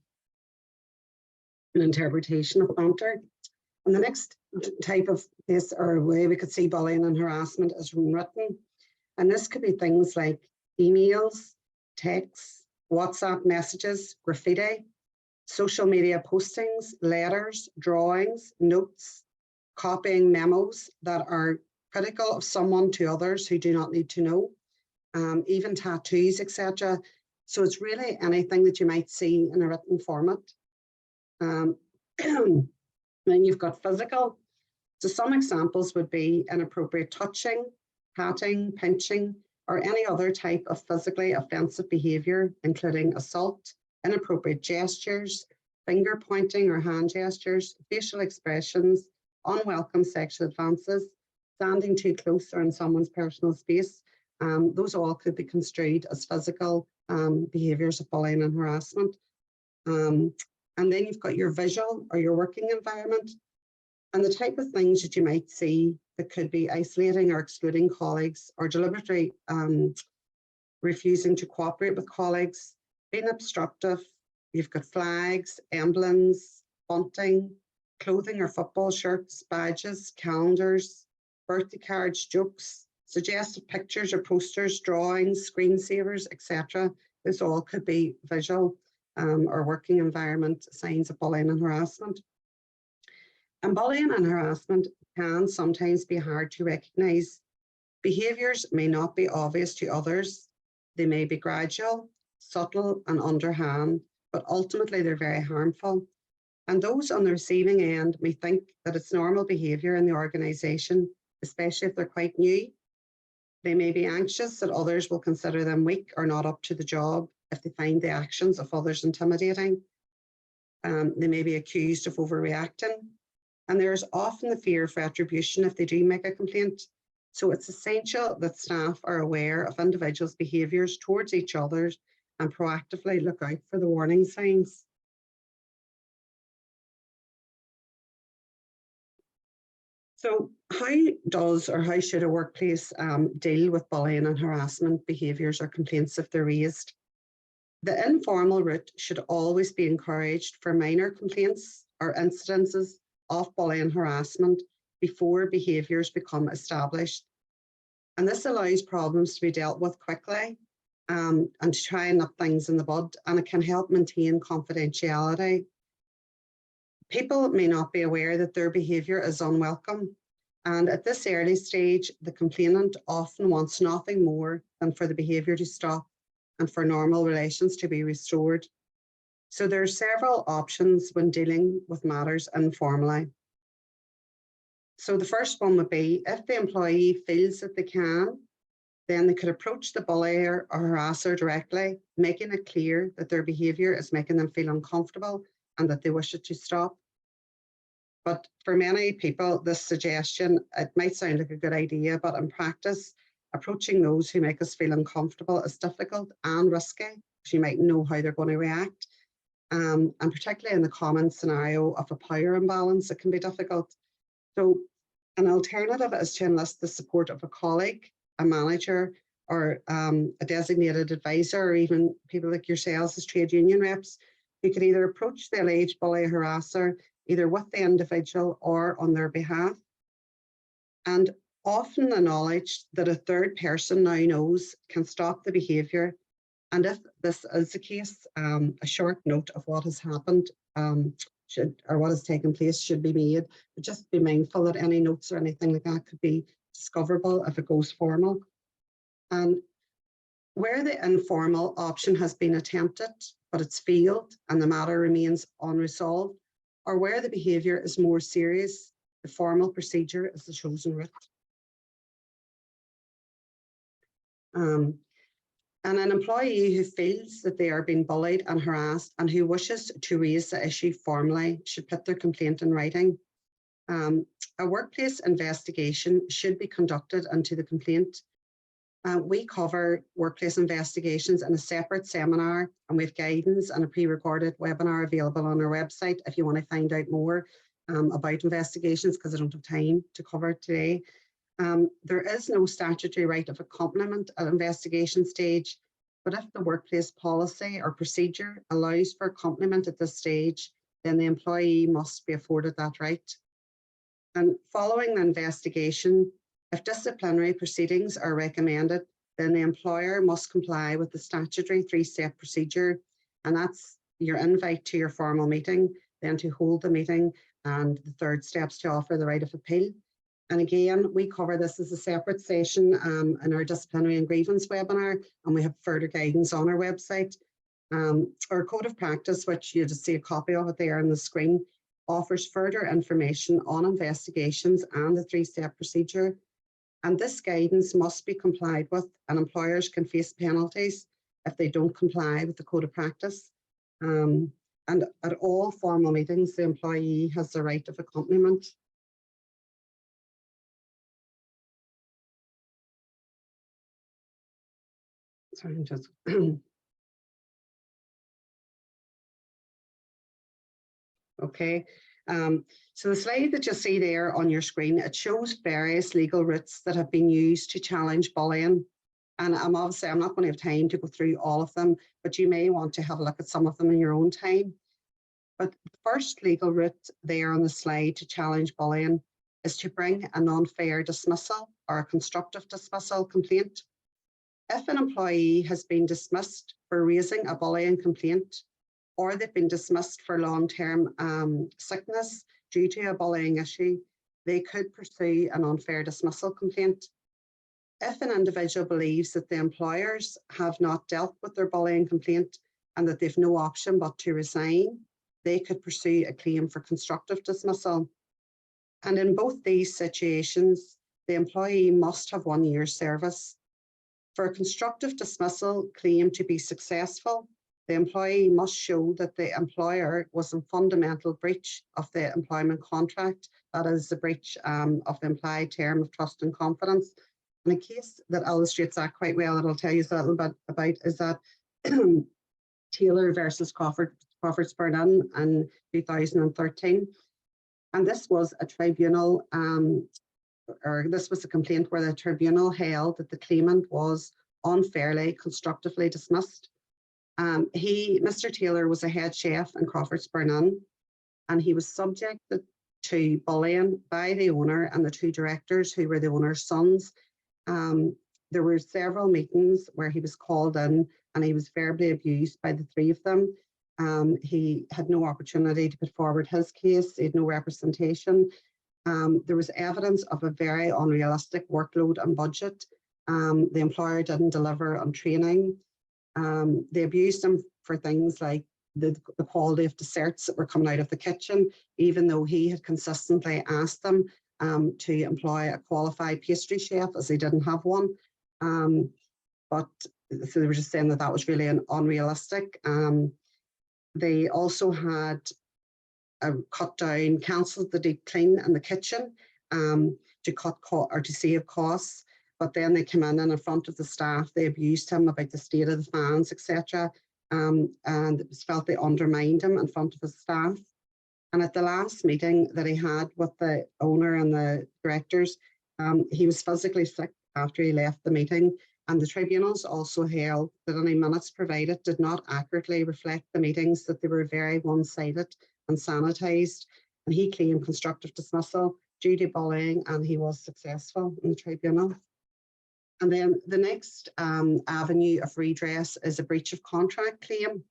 interpretation of banter. And the next type of this or way we could see bullying and harassment is written. And this could be things like emails, texts, WhatsApp messages, graffiti, social media postings, letters, drawings, notes, copying memos that are critical of someone to others who do not need to know, even tattoos, etc. So it's really anything that you might see in a written format. Then you've got physical. So some examples would be inappropriate touching, patting, pinching, or any other type of physically offensive behaviour, including assault, inappropriate gestures, finger pointing or hand gestures, facial expressions, unwelcome sexual advances, standing too close or in someone's personal space. Those all could be construed as physical behaviours of bullying and harassment. And then you've got your visual or your working environment, and the type of things that you might see that could be isolating or excluding colleagues or deliberately refusing to cooperate with colleagues, being obstructive. You've got flags, emblems, bunting, clothing or football shirts, badges, calendars, birthday cards, jokes, suggestive pictures or posters, drawings, screensavers, etc. This all could be visual or working environment signs of bullying and harassment. And bullying and harassment can sometimes be hard to recognise. Behaviours may not be obvious to others. They may be gradual, subtle and underhand, but ultimately they're very harmful. And those on the receiving end may think that it's normal behaviour in the organisation, especially if they're quite new. They may be anxious that others will consider them weak or not up to the job if they find the actions of others intimidating. They may be accused of overreacting. And there's often the fear of retribution if they do make a complaint. So it's essential that staff are aware of individuals' behaviours towards each other and proactively look out for the warning signs. So how does or how should a workplace deal with bullying and harassment behaviours or complaints if they're raised? The informal route should always be encouraged for minor complaints or incidences of bullying and harassment before behaviours become established. And this allows problems to be dealt with quickly and to try and nip things in the bud, and it can help maintain confidentiality. People may not be aware that their behaviour is unwelcome, and at this early stage, the complainant often wants nothing more than for the behaviour to stop and for normal relations to be restored. So there are several options when dealing with matters informally. So the first one would be, if the employee feels that they can, then they could approach the bullier or harasser directly, making it clear that their behaviour is making them feel uncomfortable and that they wish it to stop. But for many people, this suggestion, it might sound like a good idea, but in practice, approaching those who make us feel uncomfortable is difficult and risky, because you might know how they're going to react. And particularly in the common scenario of a power imbalance, it can be difficult. So an alternative is to enlist the support of a colleague, a manager, or a designated advisor, or even people like yourselves as trade union reps, who could either approach the alleged bully harasser either with the individual or on their behalf. And Often the knowledge that a third person now knows can stop the behaviour. And if this is the case, a short note of what has happened or what has taken place should be made. But just be mindful that any notes or anything like that could be discoverable if it goes formal. And where the informal option has been attempted, but it's failed and the matter remains unresolved, or where the behaviour is more serious, the formal procedure is the chosen route. And an employee who feels that they are being bullied and harassed and who wishes to raise the issue formally should put their complaint in writing. A workplace investigation should be conducted into the complaint. We cover workplace investigations in a separate seminar, and we have guidance and a pre-recorded webinar available on our website if you want to find out more about investigations, because I don't have time to cover it today. There is no statutory right of accompaniment at investigation stage, but if the workplace policy or procedure allows for accompaniment at this stage, then the employee must be afforded that right. And following the investigation, if disciplinary proceedings are recommended, then the employer must comply with the statutory 3-step procedure, and that's your invite to your formal meeting, then to hold the meeting, and the third step's to offer the right of appeal. And again, we cover this as a separate session in our disciplinary and grievance webinar, and we have further guidance on our website. Our code of practice, which you just see a copy of it there on the screen, offers further information on investigations and the 3-step procedure. And this guidance must be complied with, and employers can face penalties if they don't comply with the code of practice. And at all formal meetings, the employee has the right of accompaniment. Sorry, I'm just okay. So the slide that you see there on your screen, it shows various legal routes that have been used to challenge bullying. And I'm not going to have time to go through all of them, but you may want to have a look at some of them in your own time. But the first legal route there on the slide to challenge bullying is to bring an unfair dismissal or a constructive dismissal complaint. If an employee has been dismissed for raising a bullying complaint, or they've been dismissed for long-term sickness due to a bullying issue, they could pursue an unfair dismissal complaint. If an individual believes that the employers have not dealt with their bullying complaint and that they've no option but to resign, they could pursue a claim for constructive dismissal. And in both these situations, the employee must have 1 year's service. For a constructive dismissal claim to be successful, the employee must show that the employer was in fundamental breach of the employment contract, that is the breach of the implied term of trust and confidence. And a case that illustrates that quite well, that I'll tell you a little bit about, is that Taylor versus Crawford-Spernin in 2013. And this was a tribunal, or this was a complaint where the tribunal held that the claimant was unfairly, constructively dismissed. Mr. Taylor was a head chef in Crawford-Spernin, and he was subjected to bullying by the owner and the 2 directors who were the owner's sons. There were several meetings where he was called in and he was verbally abused by the 3 of them. He had no opportunity to put forward his case. He had no representation. There was evidence of a very unrealistic workload and budget. The employer didn't deliver on training. They abused him for things like the quality of desserts that were coming out of the kitchen, even though he had consistently asked them to employ a qualified pastry chef, as they didn't have one. But so they were just saying that that was really unrealistic. They also had cancelled the deep clean in the kitchen to cut or to save costs. But then they came in front of the staff, they abused him about the state of the fans, etc. And it was felt they undermined him in front of his staff. And at the last meeting that he had with the owner and the directors, he was physically sick after he left the meeting. And the tribunals also held that any minutes provided did not accurately reflect the meetings, that they were very one-sided and sanitised. And he claimed constructive dismissal due to bullying, and he was successful in the tribunal. And then the next avenue of redress is a breach of contract claim.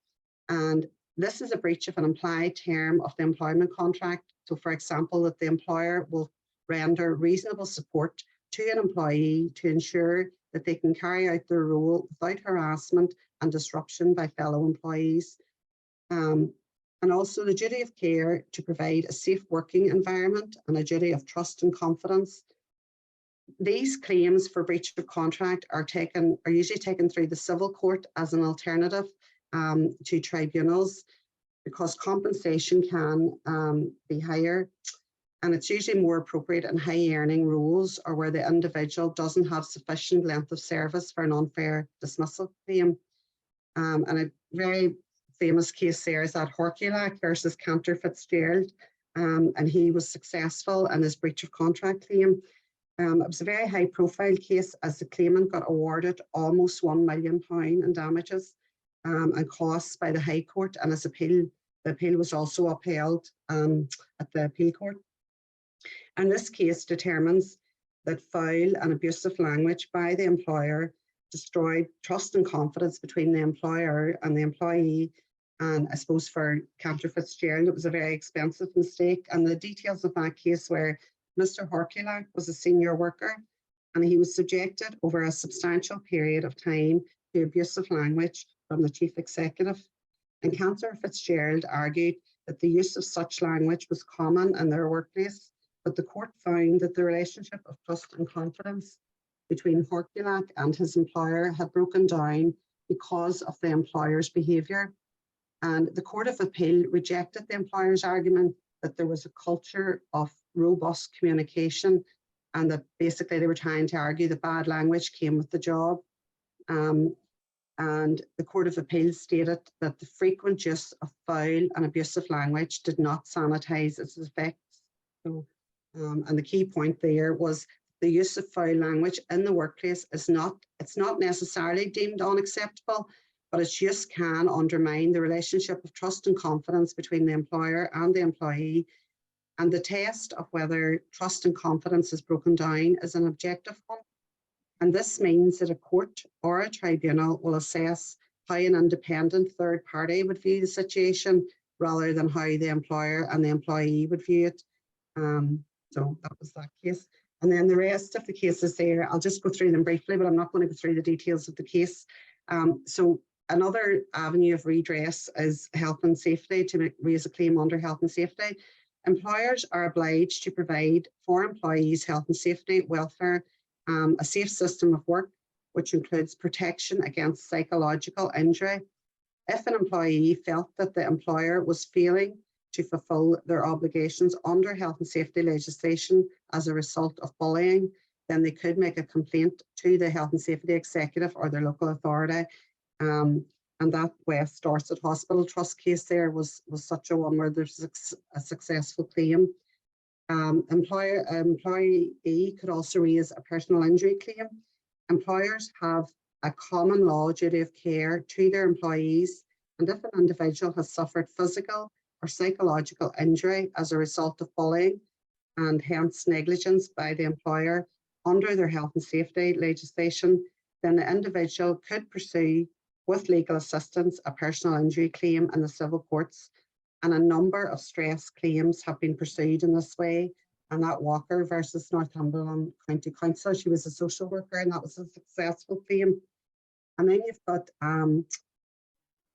And this is a breach of an implied term of the employment contract. So for example, that the employer will render reasonable support to an employee to ensure that they can carry out their role without harassment and disruption by fellow employees. And also the duty of care to provide a safe working environment and a duty of trust and confidence. These claims for breach of contract are usually taken through the civil court as an alternative to tribunals, because compensation can be higher, and it's usually more appropriate in high earning roles or where the individual doesn't have sufficient length of service for an unfair dismissal claim. And a very famous case there is that Horkulak versus Cantor Fitzgerald, and he was successful in his breach of contract claim. It was a very high profile case, as the claimant got awarded almost £1 million in damages and costs by the High Court, and his appeal, the appeal was also upheld at the appeal court. And this case determines that foul and abusive language by the employer destroyed trust and confidence between the employer and the employee. And I suppose for Cantor Fitzgerald, it was a very expensive mistake. And the details of that case were Mr. Horkulak was a senior worker, and he was subjected over a substantial period of time to abusive language from the chief executive. And Cantor Fitzgerald argued that the use of such language was common in their workplace, but the court found that the relationship of trust and confidence between Horkulak and his employer had broken down because of the employer's behaviour. And the Court of Appeal rejected the employer's argument that there was a culture of robust communication, and that basically they were trying to argue that bad language came with the job. And the Court of Appeal stated that the frequent use of foul and abusive language did not sanitise its effects. So, and the key point there was the use of foul language in the workplace is not necessarily deemed unacceptable, but its use can undermine the relationship of trust and confidence between the employer and the employee. And the test of whether trust and confidence is broken down is an objective one. And this means that a court or a tribunal will assess how an independent third party would view the situation rather than how the employer and the employee would view it. So that was that case. And then the rest of the cases there, I'll just go through them briefly, but I'm not going to go through the details of the case. So another avenue of redress is health and safety, to raise a claim under health and safety. Employers are obliged to provide for employees' health and safety, welfare, a safe system of work, which includes protection against psychological injury. If an employee felt that the employer was failing to fulfil their obligations under health and safety legislation as a result of bullying, then they could make a complaint to the health and safety executive or their local authority. And that West Dorset Hospital Trust case there was such a one where there's a successful claim. Employee could also raise a personal injury claim. Employers have a common law duty of care to their employees, and if an individual has suffered physical or psychological injury as a result of bullying and hence negligence by the employer under their health and safety legislation, then the individual could pursue with legal assistance a personal injury claim in the civil courts. And a number of stress claims have been pursued in this way. And that Walker versus Northumberland County Council, she was a social worker, and that was a successful claim. And then you've got,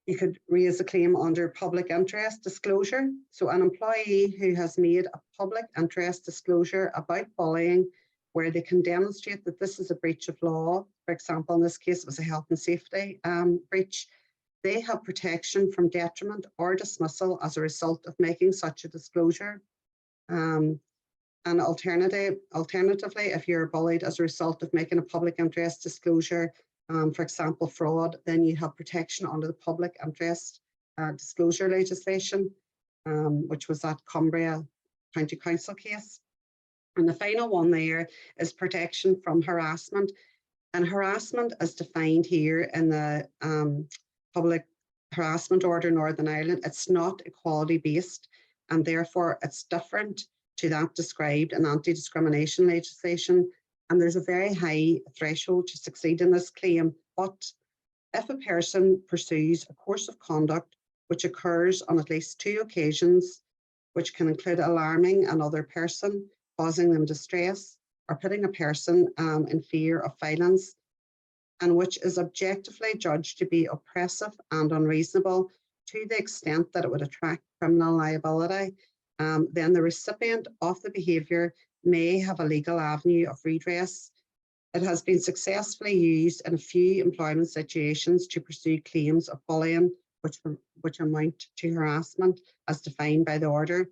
you could raise a claim under public interest disclosure. So an employee who has made a public interest disclosure about bullying, where they can demonstrate that this is a breach of law, for example, in this case, it was a health and safety breach, they have protection from detriment or dismissal as a result of making such a disclosure. And alternatively, if you're bullied as a result of making a public interest disclosure, for example, fraud, then you have protection under the public interest disclosure legislation, which was that Cumbria County Council case. And the final one there is protection from harassment. And harassment is defined here in the Public Harassment Order Northern Ireland. It's not equality based, and therefore it's different to that described in anti-discrimination legislation, and there's a very high threshold to succeed in this claim. But if a person pursues a course of conduct which occurs on at least 2 occasions, which can include alarming another person, causing them distress, or putting a person in fear of violence, and which is objectively judged to be oppressive and unreasonable to the extent that it would attract criminal liability, then the recipient of the behaviour may have a legal avenue of redress. It has been successfully used in a few employment situations to pursue claims of bullying, which amount to harassment as defined by the order.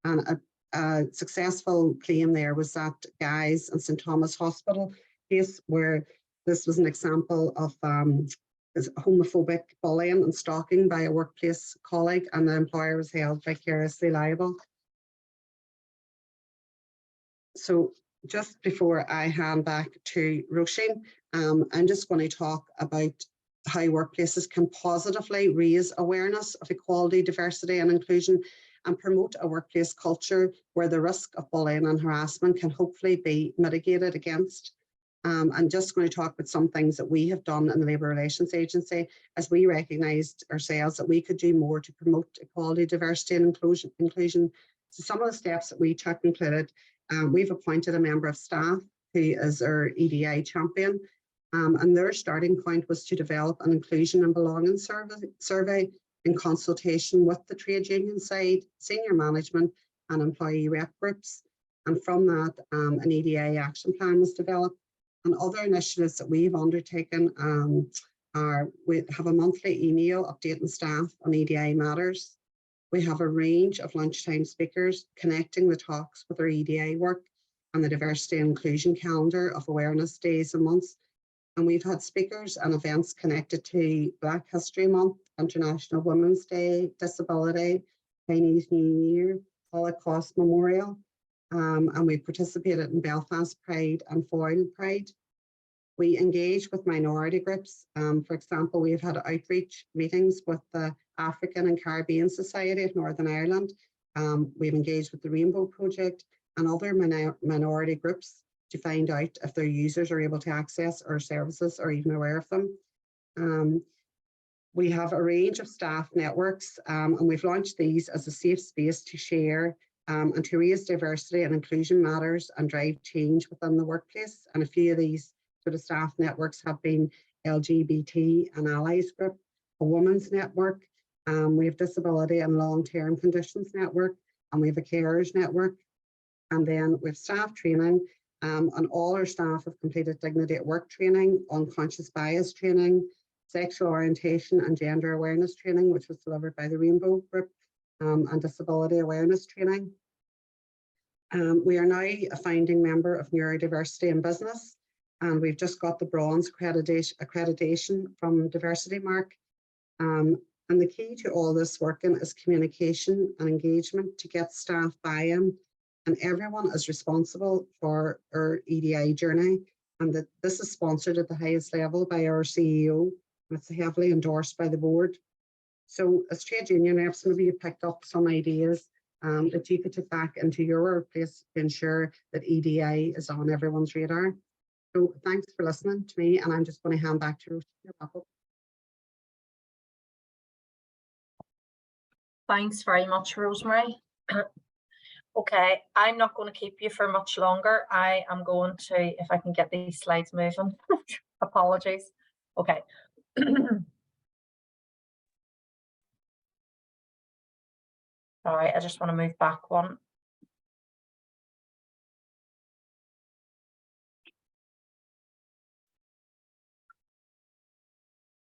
And a successful claim there was that Guy's and St Thomas Hospital case, where this was an example of homophobic bullying and stalking by a workplace colleague, and the employer was held vicariously liable. So just before I hand back to Roisin, I'm just going to talk about how workplaces can positively raise awareness of equality, diversity and inclusion, and promote a workplace culture where the risk of bullying and harassment can hopefully be mitigated against. I'm just going to talk about some things that we have done in the Labour Relations Agency, as we recognised ourselves that we could do more to promote equality, diversity and inclusion. So some of the steps that we took included, we've appointed a member of staff who is our EDI champion, and their starting point was to develop an inclusion and belonging survey in consultation with the trade union side, senior management and employee rep groups. And from that, an EDI action plan was developed. And other initiatives that we've undertaken are, we have a monthly email updating staff on EDI matters. We have a range of lunchtime speakers connecting the talks with our EDI work and the diversity and inclusion calendar of awareness days and months. And we've had speakers and events connected to Black History Month, International Women's Day, Disability, Chinese New Year, Holocaust Memorial, and we participated in Belfast Pride and Foyle Pride. We engage with minority groups. For example, we've had outreach meetings with the African and Caribbean Society of Northern Ireland. We've engaged with the Rainbow Project and other minority groups to find out if their users are able to access our services or even aware of them. We have a range of staff networks, and we've launched these as a safe space to share and to raise diversity and inclusion matters and drive change within the workplace. And a few of these sort of staff networks have been LGBT and Allies Group, a Women's Network, we have Disability and Long-Term Conditions Network, and we have a Carers Network. And then we have staff training, and all our staff have completed Dignity at Work training, unconscious bias training, sexual orientation and gender awareness training, which was delivered by the Rainbow Group, and disability awareness training. We are now a founding member of Neurodiversity in Business, and we've just got the bronze accreditation from Diversity Mark. And the key to all this working is communication and engagement to get staff buy-in, and everyone is responsible for our EDI journey, and that this is sponsored at the highest level by our CEO, and it's heavily endorsed by the board. So as trade union reps, maybe you picked up some ideas that you could take back into your workplace to ensure that EDI is on everyone's radar. So thanks for listening to me, and I'm just going to hand back to Roisin. Thanks very much, Rosemary. Okay, I'm not going to keep you for much longer. I am going to, if I can get these slides moving. Apologies. Okay. All right, I just want to move back one.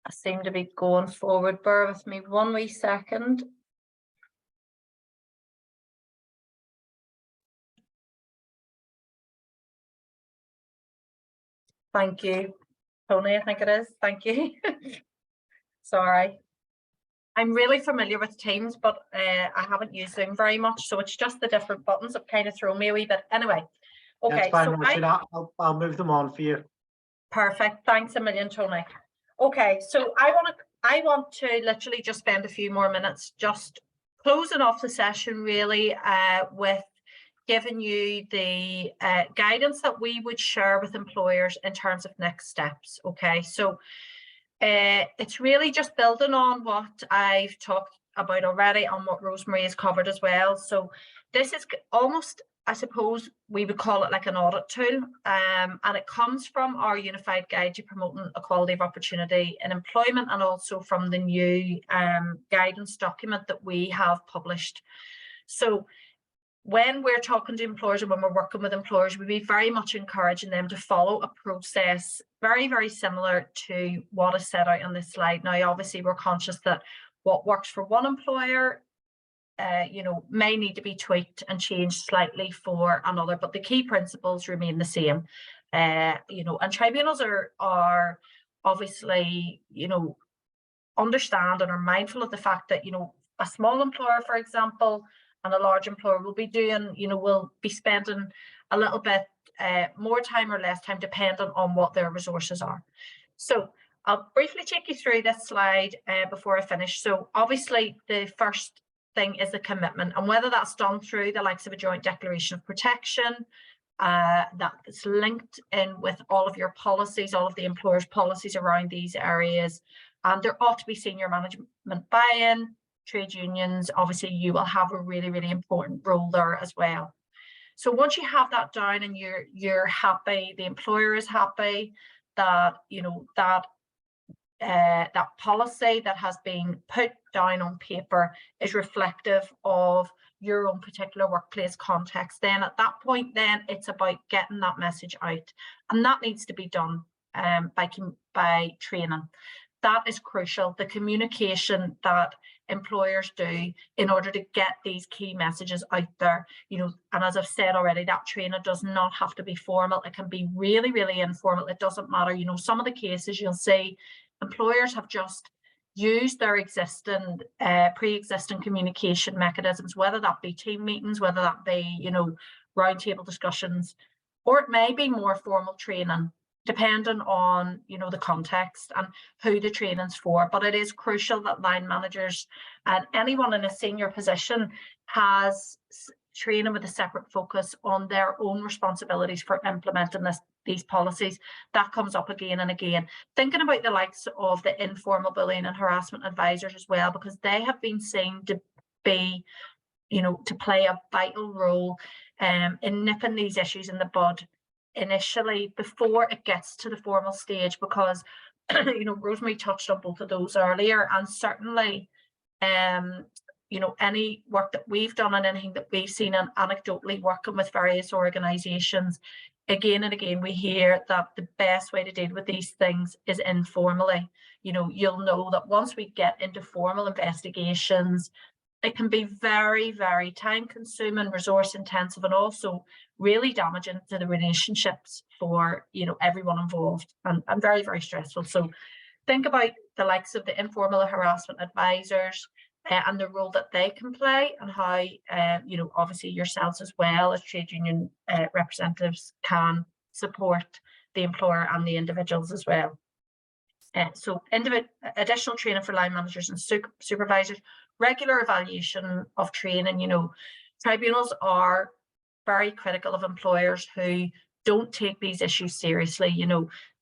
I seem to be going forward. Bear with me 1 wee second. Thank you, Tony, I think it is. Thank you. Sorry. I'm really familiar with Teams, but I haven't used Zoom very much, so it's just the different buttons that kind of throw me a wee bit. Anyway, okay. That's fine, so Roisin. I'll move them on for you. Perfect. Thanks a million, Tony. Okay, so I want to literally just spend a few more minutes just closing off the session really with given you the guidance that we would share with employers in terms of next steps. Okay, so it's really just building on what I've talked about already and what Rosemary has covered as well. So this is almost, I suppose we would call it like an audit tool, and it comes from our Unified Guide to Promoting Equality of Opportunity in Employment, and also from the new guidance document that we have published. So when we're talking to employers and when we're working with employers, we'll be very much encouraging them to follow a process very, very similar to what is set out on this slide. Now, obviously, we're conscious that what works for one employer, may need to be tweaked and changed slightly for another, but the key principles remain the same. And tribunals are obviously, understand and are mindful of the fact that, a small employer, for example, and a large employer will be doing, will be spending a little bit more time or less time depending on what their resources are. So I'll briefly take you through this slide before I finish. So obviously the first thing is the commitment, and whether that's done through the likes of a joint declaration of protection that's linked in with all of your policies, all of the employer's policies around these areas. And there ought to be senior management buy-in, trade unions. Obviously you will have a really, really important role there as well. So once you have that down and you're happy, the employer is happy that that policy that has been put down on paper is reflective of your own particular workplace context, then at that point, then it's about getting that message out, and that needs to be done by training. That is crucial, the communication that employers do in order to get these key messages out there. And as I've said already, that training does not have to be formal. It can be really, really informal. It doesn't matter. Some of the cases you'll see employers have just used their existing pre-existing communication mechanisms, whether that be team meetings, whether that be roundtable discussions, or it may be more formal training, depending on the context and who the training's for. But it is crucial that line managers and anyone in a senior position has training with a separate focus on their own responsibilities for implementing these policies. That comes up again and again. Thinking about the likes of the informal bullying and harassment advisors as well, because they have been seen to be, to play a vital role in nipping these issues in the bud initially before it gets to the formal stage, because Rosemary touched on both of those earlier, and certainly any work that we've done and anything that we've seen, and anecdotally working with various organizations, again and again we hear that the best way to deal with these things is informally. You'll know that once we get into formal investigations, it can be very, very time consuming, resource intensive, and also really damaging to the relationships for everyone involved, and very, very stressful. So think about the likes of the informal harassment advisors and the role that they can play, and how obviously yourselves as well as trade union representatives can support the employer and the individuals as well. So additional training for line managers and supervisors, regular evaluation of training. Tribunals are very critical of employers who don't take these issues seriously.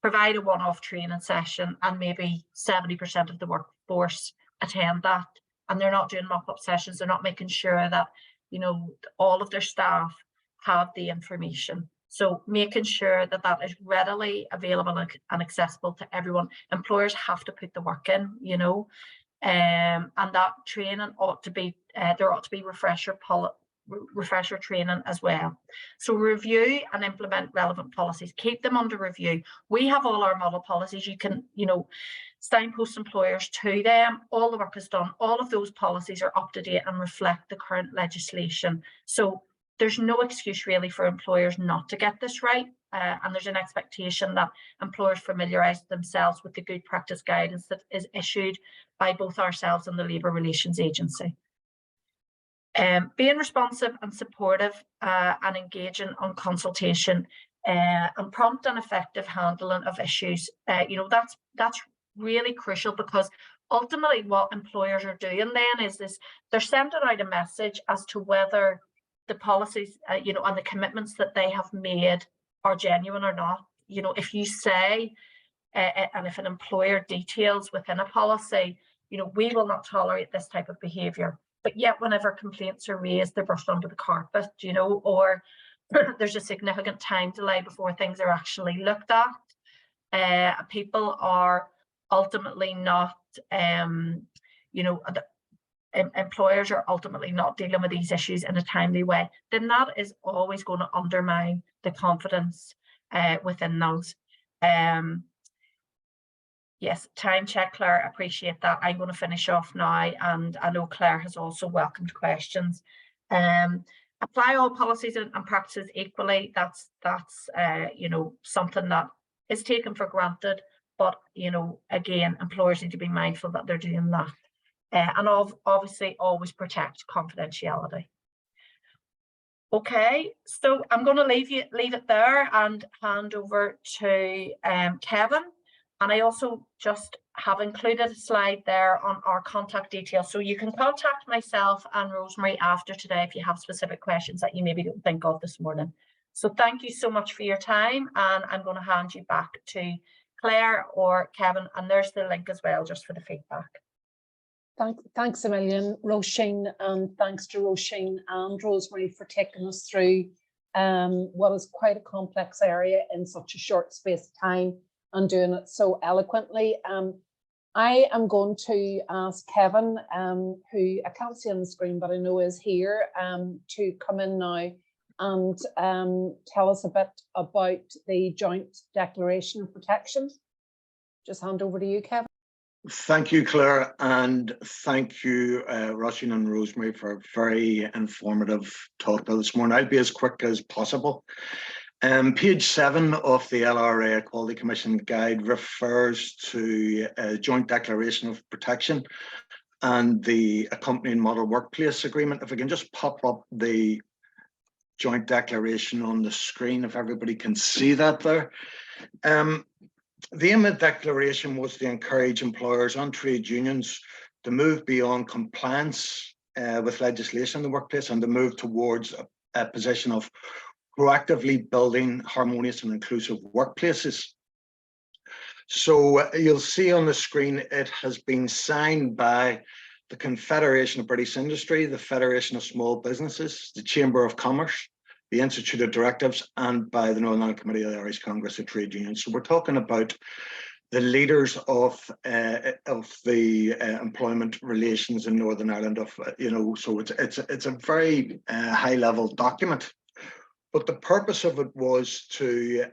Provide a one-off training session and maybe 70% of the workforce attend that, and they're not doing mop-up sessions. They're not making sure that all of their staff have the information. So making sure that that is readily available and accessible to everyone. Employers have to put the work in, and that training ought to be, there ought to be refresher training as well. So review and implement relevant policies, keep them under review. We have all our model policies. You can, signpost employers to them. All the work is done. All of those policies are up to date and reflect the current legislation. So there's no excuse really for employers not to get this right. And there's an expectation that employers familiarise themselves with the good practice guidance that is issued by both ourselves and the Labour Relations Agency. Being responsive and supportive and engaging on consultation and prompt and effective handling of issues, that's really crucial, because ultimately what employers are doing then is they're sending out a message as to whether the policies, you know, and the commitments that they have made are genuine or not. You know, if you say, and if an employer details within a policy, you know, we will not tolerate this type of behaviour, but yet whenever complaints are raised, they're brushed under the carpet, you know, or there's a significant time delay before things are actually looked at. People are ultimately not, you know, employers are ultimately not dealing with these issues in a timely way, then that is always going to undermine the confidence within those. Yes, time check, Claire, appreciate that. I'm going to finish off now, and I know Claire has also welcomed questions. Apply all policies and practices equally. That's you know, something that is taken for granted, but you know, again, employers need to be mindful that they're doing that. And obviously always protect confidentiality. Okay, so I'm going to leave it there and hand over to Kevin. And I also just have included a slide there on our contact details, so you can contact myself and Rosemary after today if you have specific questions that you maybe don't think of this morning. So thank you so much for your time, and I'm going to hand you back to Claire or Kevin, and there's the link as well just for the feedback. Thanks a million, Roisin, and thanks to Roisin and Rosemary for taking us through what is quite a complex area in such a short space of time and doing it so eloquently. I am going to ask Kevin, who I can't see on the screen, but I know is here, to come in now and tell us a bit about the Joint Declaration of Protection. Just hand over to you, Kevin. Thank you, Claire, and thank you, Roisin and Rosemary, for a very informative talk this morning. I'll be as quick as possible. Page 7 of the LRA Equality Commission Guide refers to a Joint Declaration of Protection and the accompanying Model Workplace Agreement. If we can just pop up the Joint Declaration on the screen, if everybody can see that there. The aim of the declaration was to encourage employers and trade unions to move beyond compliance with legislation in the workplace and to move towards a position of proactively building harmonious and inclusive workplaces. So you'll see on the screen, it has been signed by the Confederation of British Industry, the Federation of Small Businesses, the Chamber of Commerce, the Institute of Directives, and by the Northern Ireland Committee of the Irish Congress of Trade Unions. So we're talking about the leaders of the employment relations in Northern Ireland. So it's a very high level document. But the purpose of it was to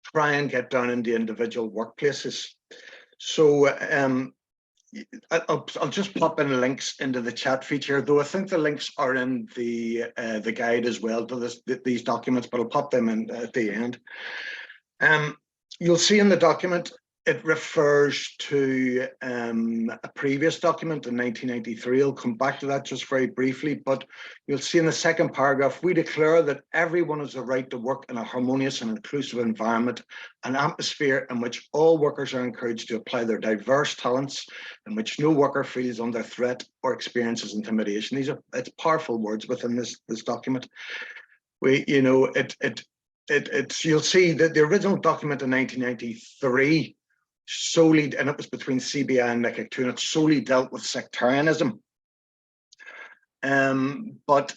try and get down into individual workplaces. So I'll just pop in links into the chat feature, though I think the links are in the guide as well to these documents, but I'll pop them in at the end. You'll see in the document, it refers to a previous document in 1993. I'll come back to that just very briefly, but you'll see in the second paragraph, we declare that everyone has the right to work in a harmonious and inclusive environment, an atmosphere in which all workers are encouraged to apply their diverse talents, in which no worker feels under threat or experiences intimidation. It's powerful words within this document. You'll see that the original document in 1993 solely, and it was between CBI and Mick Actoon, it solely dealt with sectarianism. But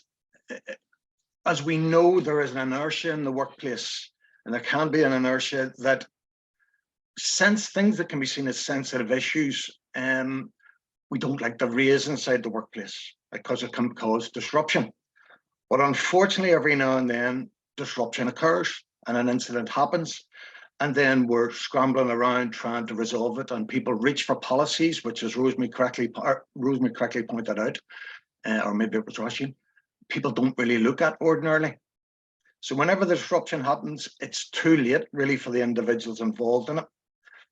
as we know, there is an inertia in the workplace, and there can be an inertia that sense things that can be seen as sensitive issues, we don't like to raise inside the workplace because it can cause disruption. But unfortunately, every now and then, disruption occurs and an incident happens. And then we're scrambling around trying to resolve it, and people reach for policies, which as Rosemary correctly pointed out, or maybe it was Roisin, people don't really look at ordinarily. So whenever the disruption happens, it's too late really for the individuals involved in it.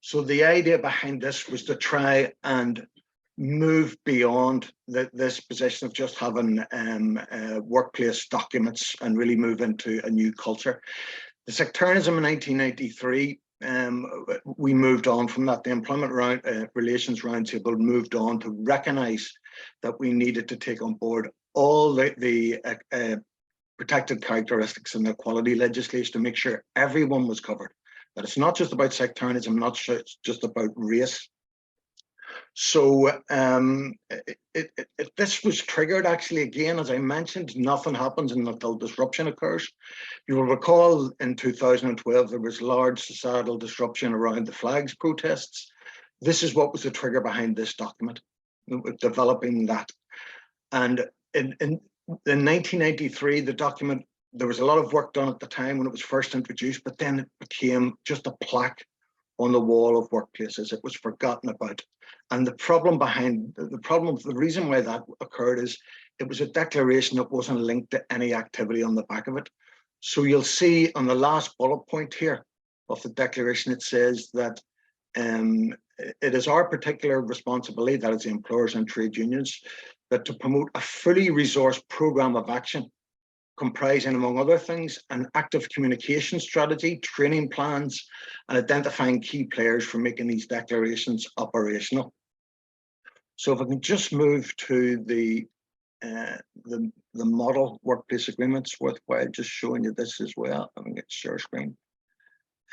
So the idea behind this was to try and move beyond this position of just having workplace documents and really move into a new culture. The sectarianism in 1993, we moved on from that. The Employment Relations Roundtable moved on to recognise that we needed to take on board all the protected characteristics in the equality legislation to make sure everyone was covered. That it's not just about sectarianism, not just about race. So this was triggered actually again, as I mentioned, nothing happens until disruption occurs. You will recall in 2012 there was large societal disruption around the flags protests. This is what was the trigger behind this document, developing that. And in 1993, the document, there was a lot of work done at the time when it was first introduced, but then it became just a plaque on the wall of workplaces. It was forgotten about. And the reason why that occurred is it was a declaration that wasn't linked to any activity on the back of it. So you'll see on the last bullet point here of the declaration, it says that it is our particular responsibility, that is the employers and trade unions, that to promote a fully resourced programme of action comprising, among other things, an active communication strategy, training plans, and identifying key players for making these declarations operational. So if I can just move to the model workplace agreements, worthwhile just showing you this as well. I'm going to get share screen.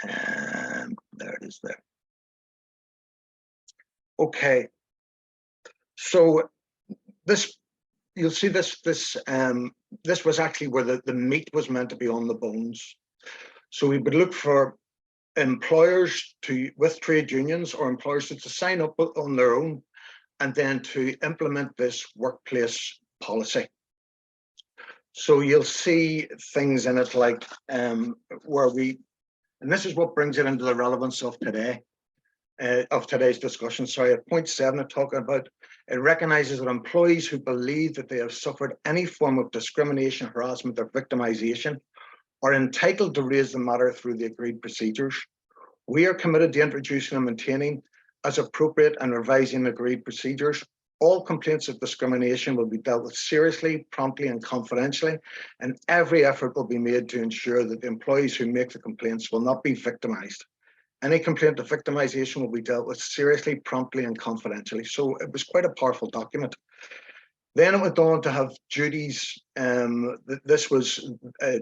And there it is there. Okay. So this, you'll see this was actually where the meat was meant to be on the bones. So we would look for employers with trade unions or employers to sign up on their own and then to implement this workplace policy. So you'll see things in it like where we, and this is what brings it into the relevance of today, of today's discussion. Sorry, at point 7, I'm talking about, it recognises that employees who believe that they have suffered any form of discrimination, harassment, or victimisation are entitled to raise the matter through the agreed procedures. We are committed to introducing and maintaining, as appropriate, and revising agreed procedures. All complaints of discrimination will be dealt with seriously, promptly, and confidentially, and every effort will be made to ensure that the employees who make the complaints will not be victimised. Any complaint of victimisation will be dealt with seriously, promptly, and confidentially. So it was quite a powerful document. Then it went on to have duties. This was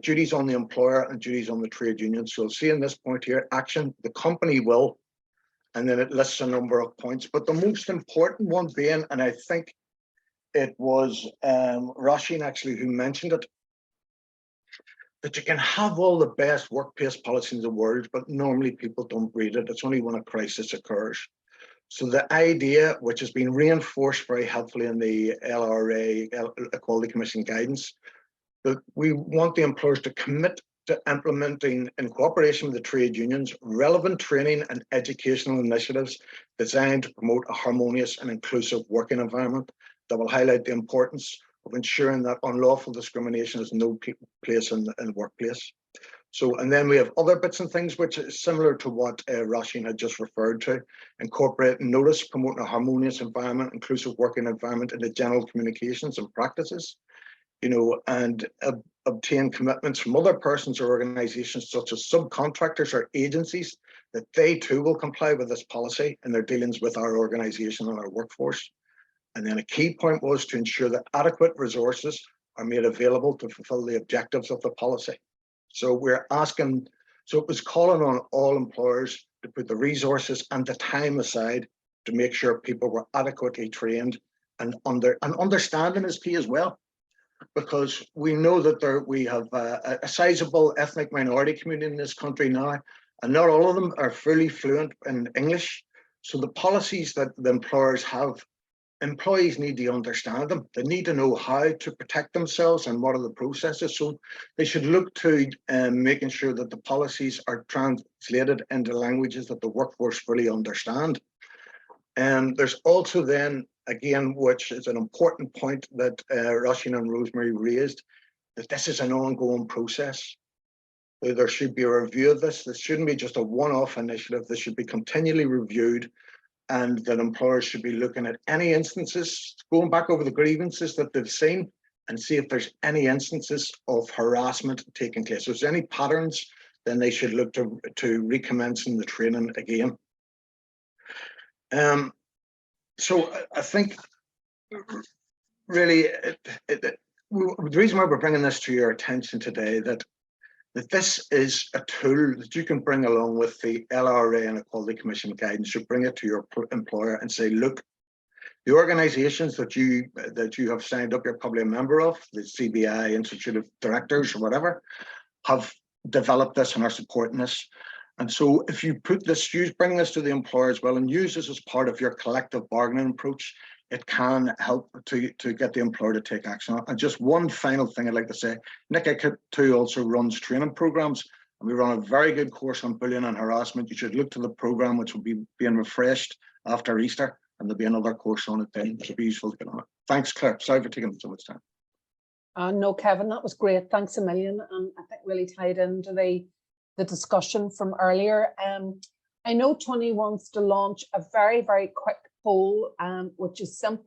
duties on the employer and duties on the trade union. So you'll see in this point here, action, the company will, and then it lists a number of points. But the most important one being, and I think it was Roisin actually who mentioned it, that you can have all the best workplace policy in the world, but normally people don't read it. It's only when a crisis occurs. So the idea, which has been reinforced very helpfully in the LRA, Equality Commission guidance, that we want the employers to commit to implementing, in cooperation with the trade unions, relevant training and educational initiatives designed to promote a harmonious and inclusive working environment that will highlight the importance of ensuring that unlawful discrimination has no place in the workplace. So, and then we have other bits and things which is similar to what Roisin had just referred to: incorporate notice, promoting a harmonious environment, inclusive working environment into general communications and practices, you know, and obtain commitments from other persons or organizations such as subcontractors or agencies that they too will comply with this policy in their dealings with our organization and our workforce. And then a key point was to ensure that adequate resources are made available to fulfill the objectives of the policy. So we're asking, so it was calling on all employers to put the resources and the time aside to make sure people were adequately trained, and understanding is key as well, because we know that we have a sizable ethnic minority community in this country now, and not all of them are fully fluent in English. So the policies that the employers have, employees need to understand them. They need to know how to protect themselves and what are the processes. So they should look to making sure that the policies are translated into languages that the workforce fully understand. And there's also then, again, which is an important point that Roisin and Rosemary raised, that this is an ongoing process. There should be a review of this. This shouldn't be just a one-off initiative. This should be continually reviewed, and that employers should be looking at any instances, going back over the grievances that they've seen and see if there's any instances of harassment taking place. If there's any patterns, then they should look to recommencing the training again. So I think really the reason why we're bringing this to your attention today, that this is a tool that you can bring along with the LRA and Equality Commission guidance. You bring it to your employer and say, look, the organisations that you have signed up, you're probably a member of, the CBI, Institute of Directors or whatever, have developed this and are supporting this. And so if you put this, bring this to the employer as well and use this as part of your collective bargaining approach, it can help to get the employer to take action. And just one final thing I'd like to say, Nick too also runs training programs, and we run a very good course on bullying and harassment. You should look to the program, which will be being refreshed after Easter, and there'll be another course on it then, which will be useful to get on it. Thanks, Claire. Sorry for taking so much time. No, Kevin, that was great. Thanks a million. And I think really tied into the discussion from earlier. I know Tony wants to launch a very, very quick poll, which is simply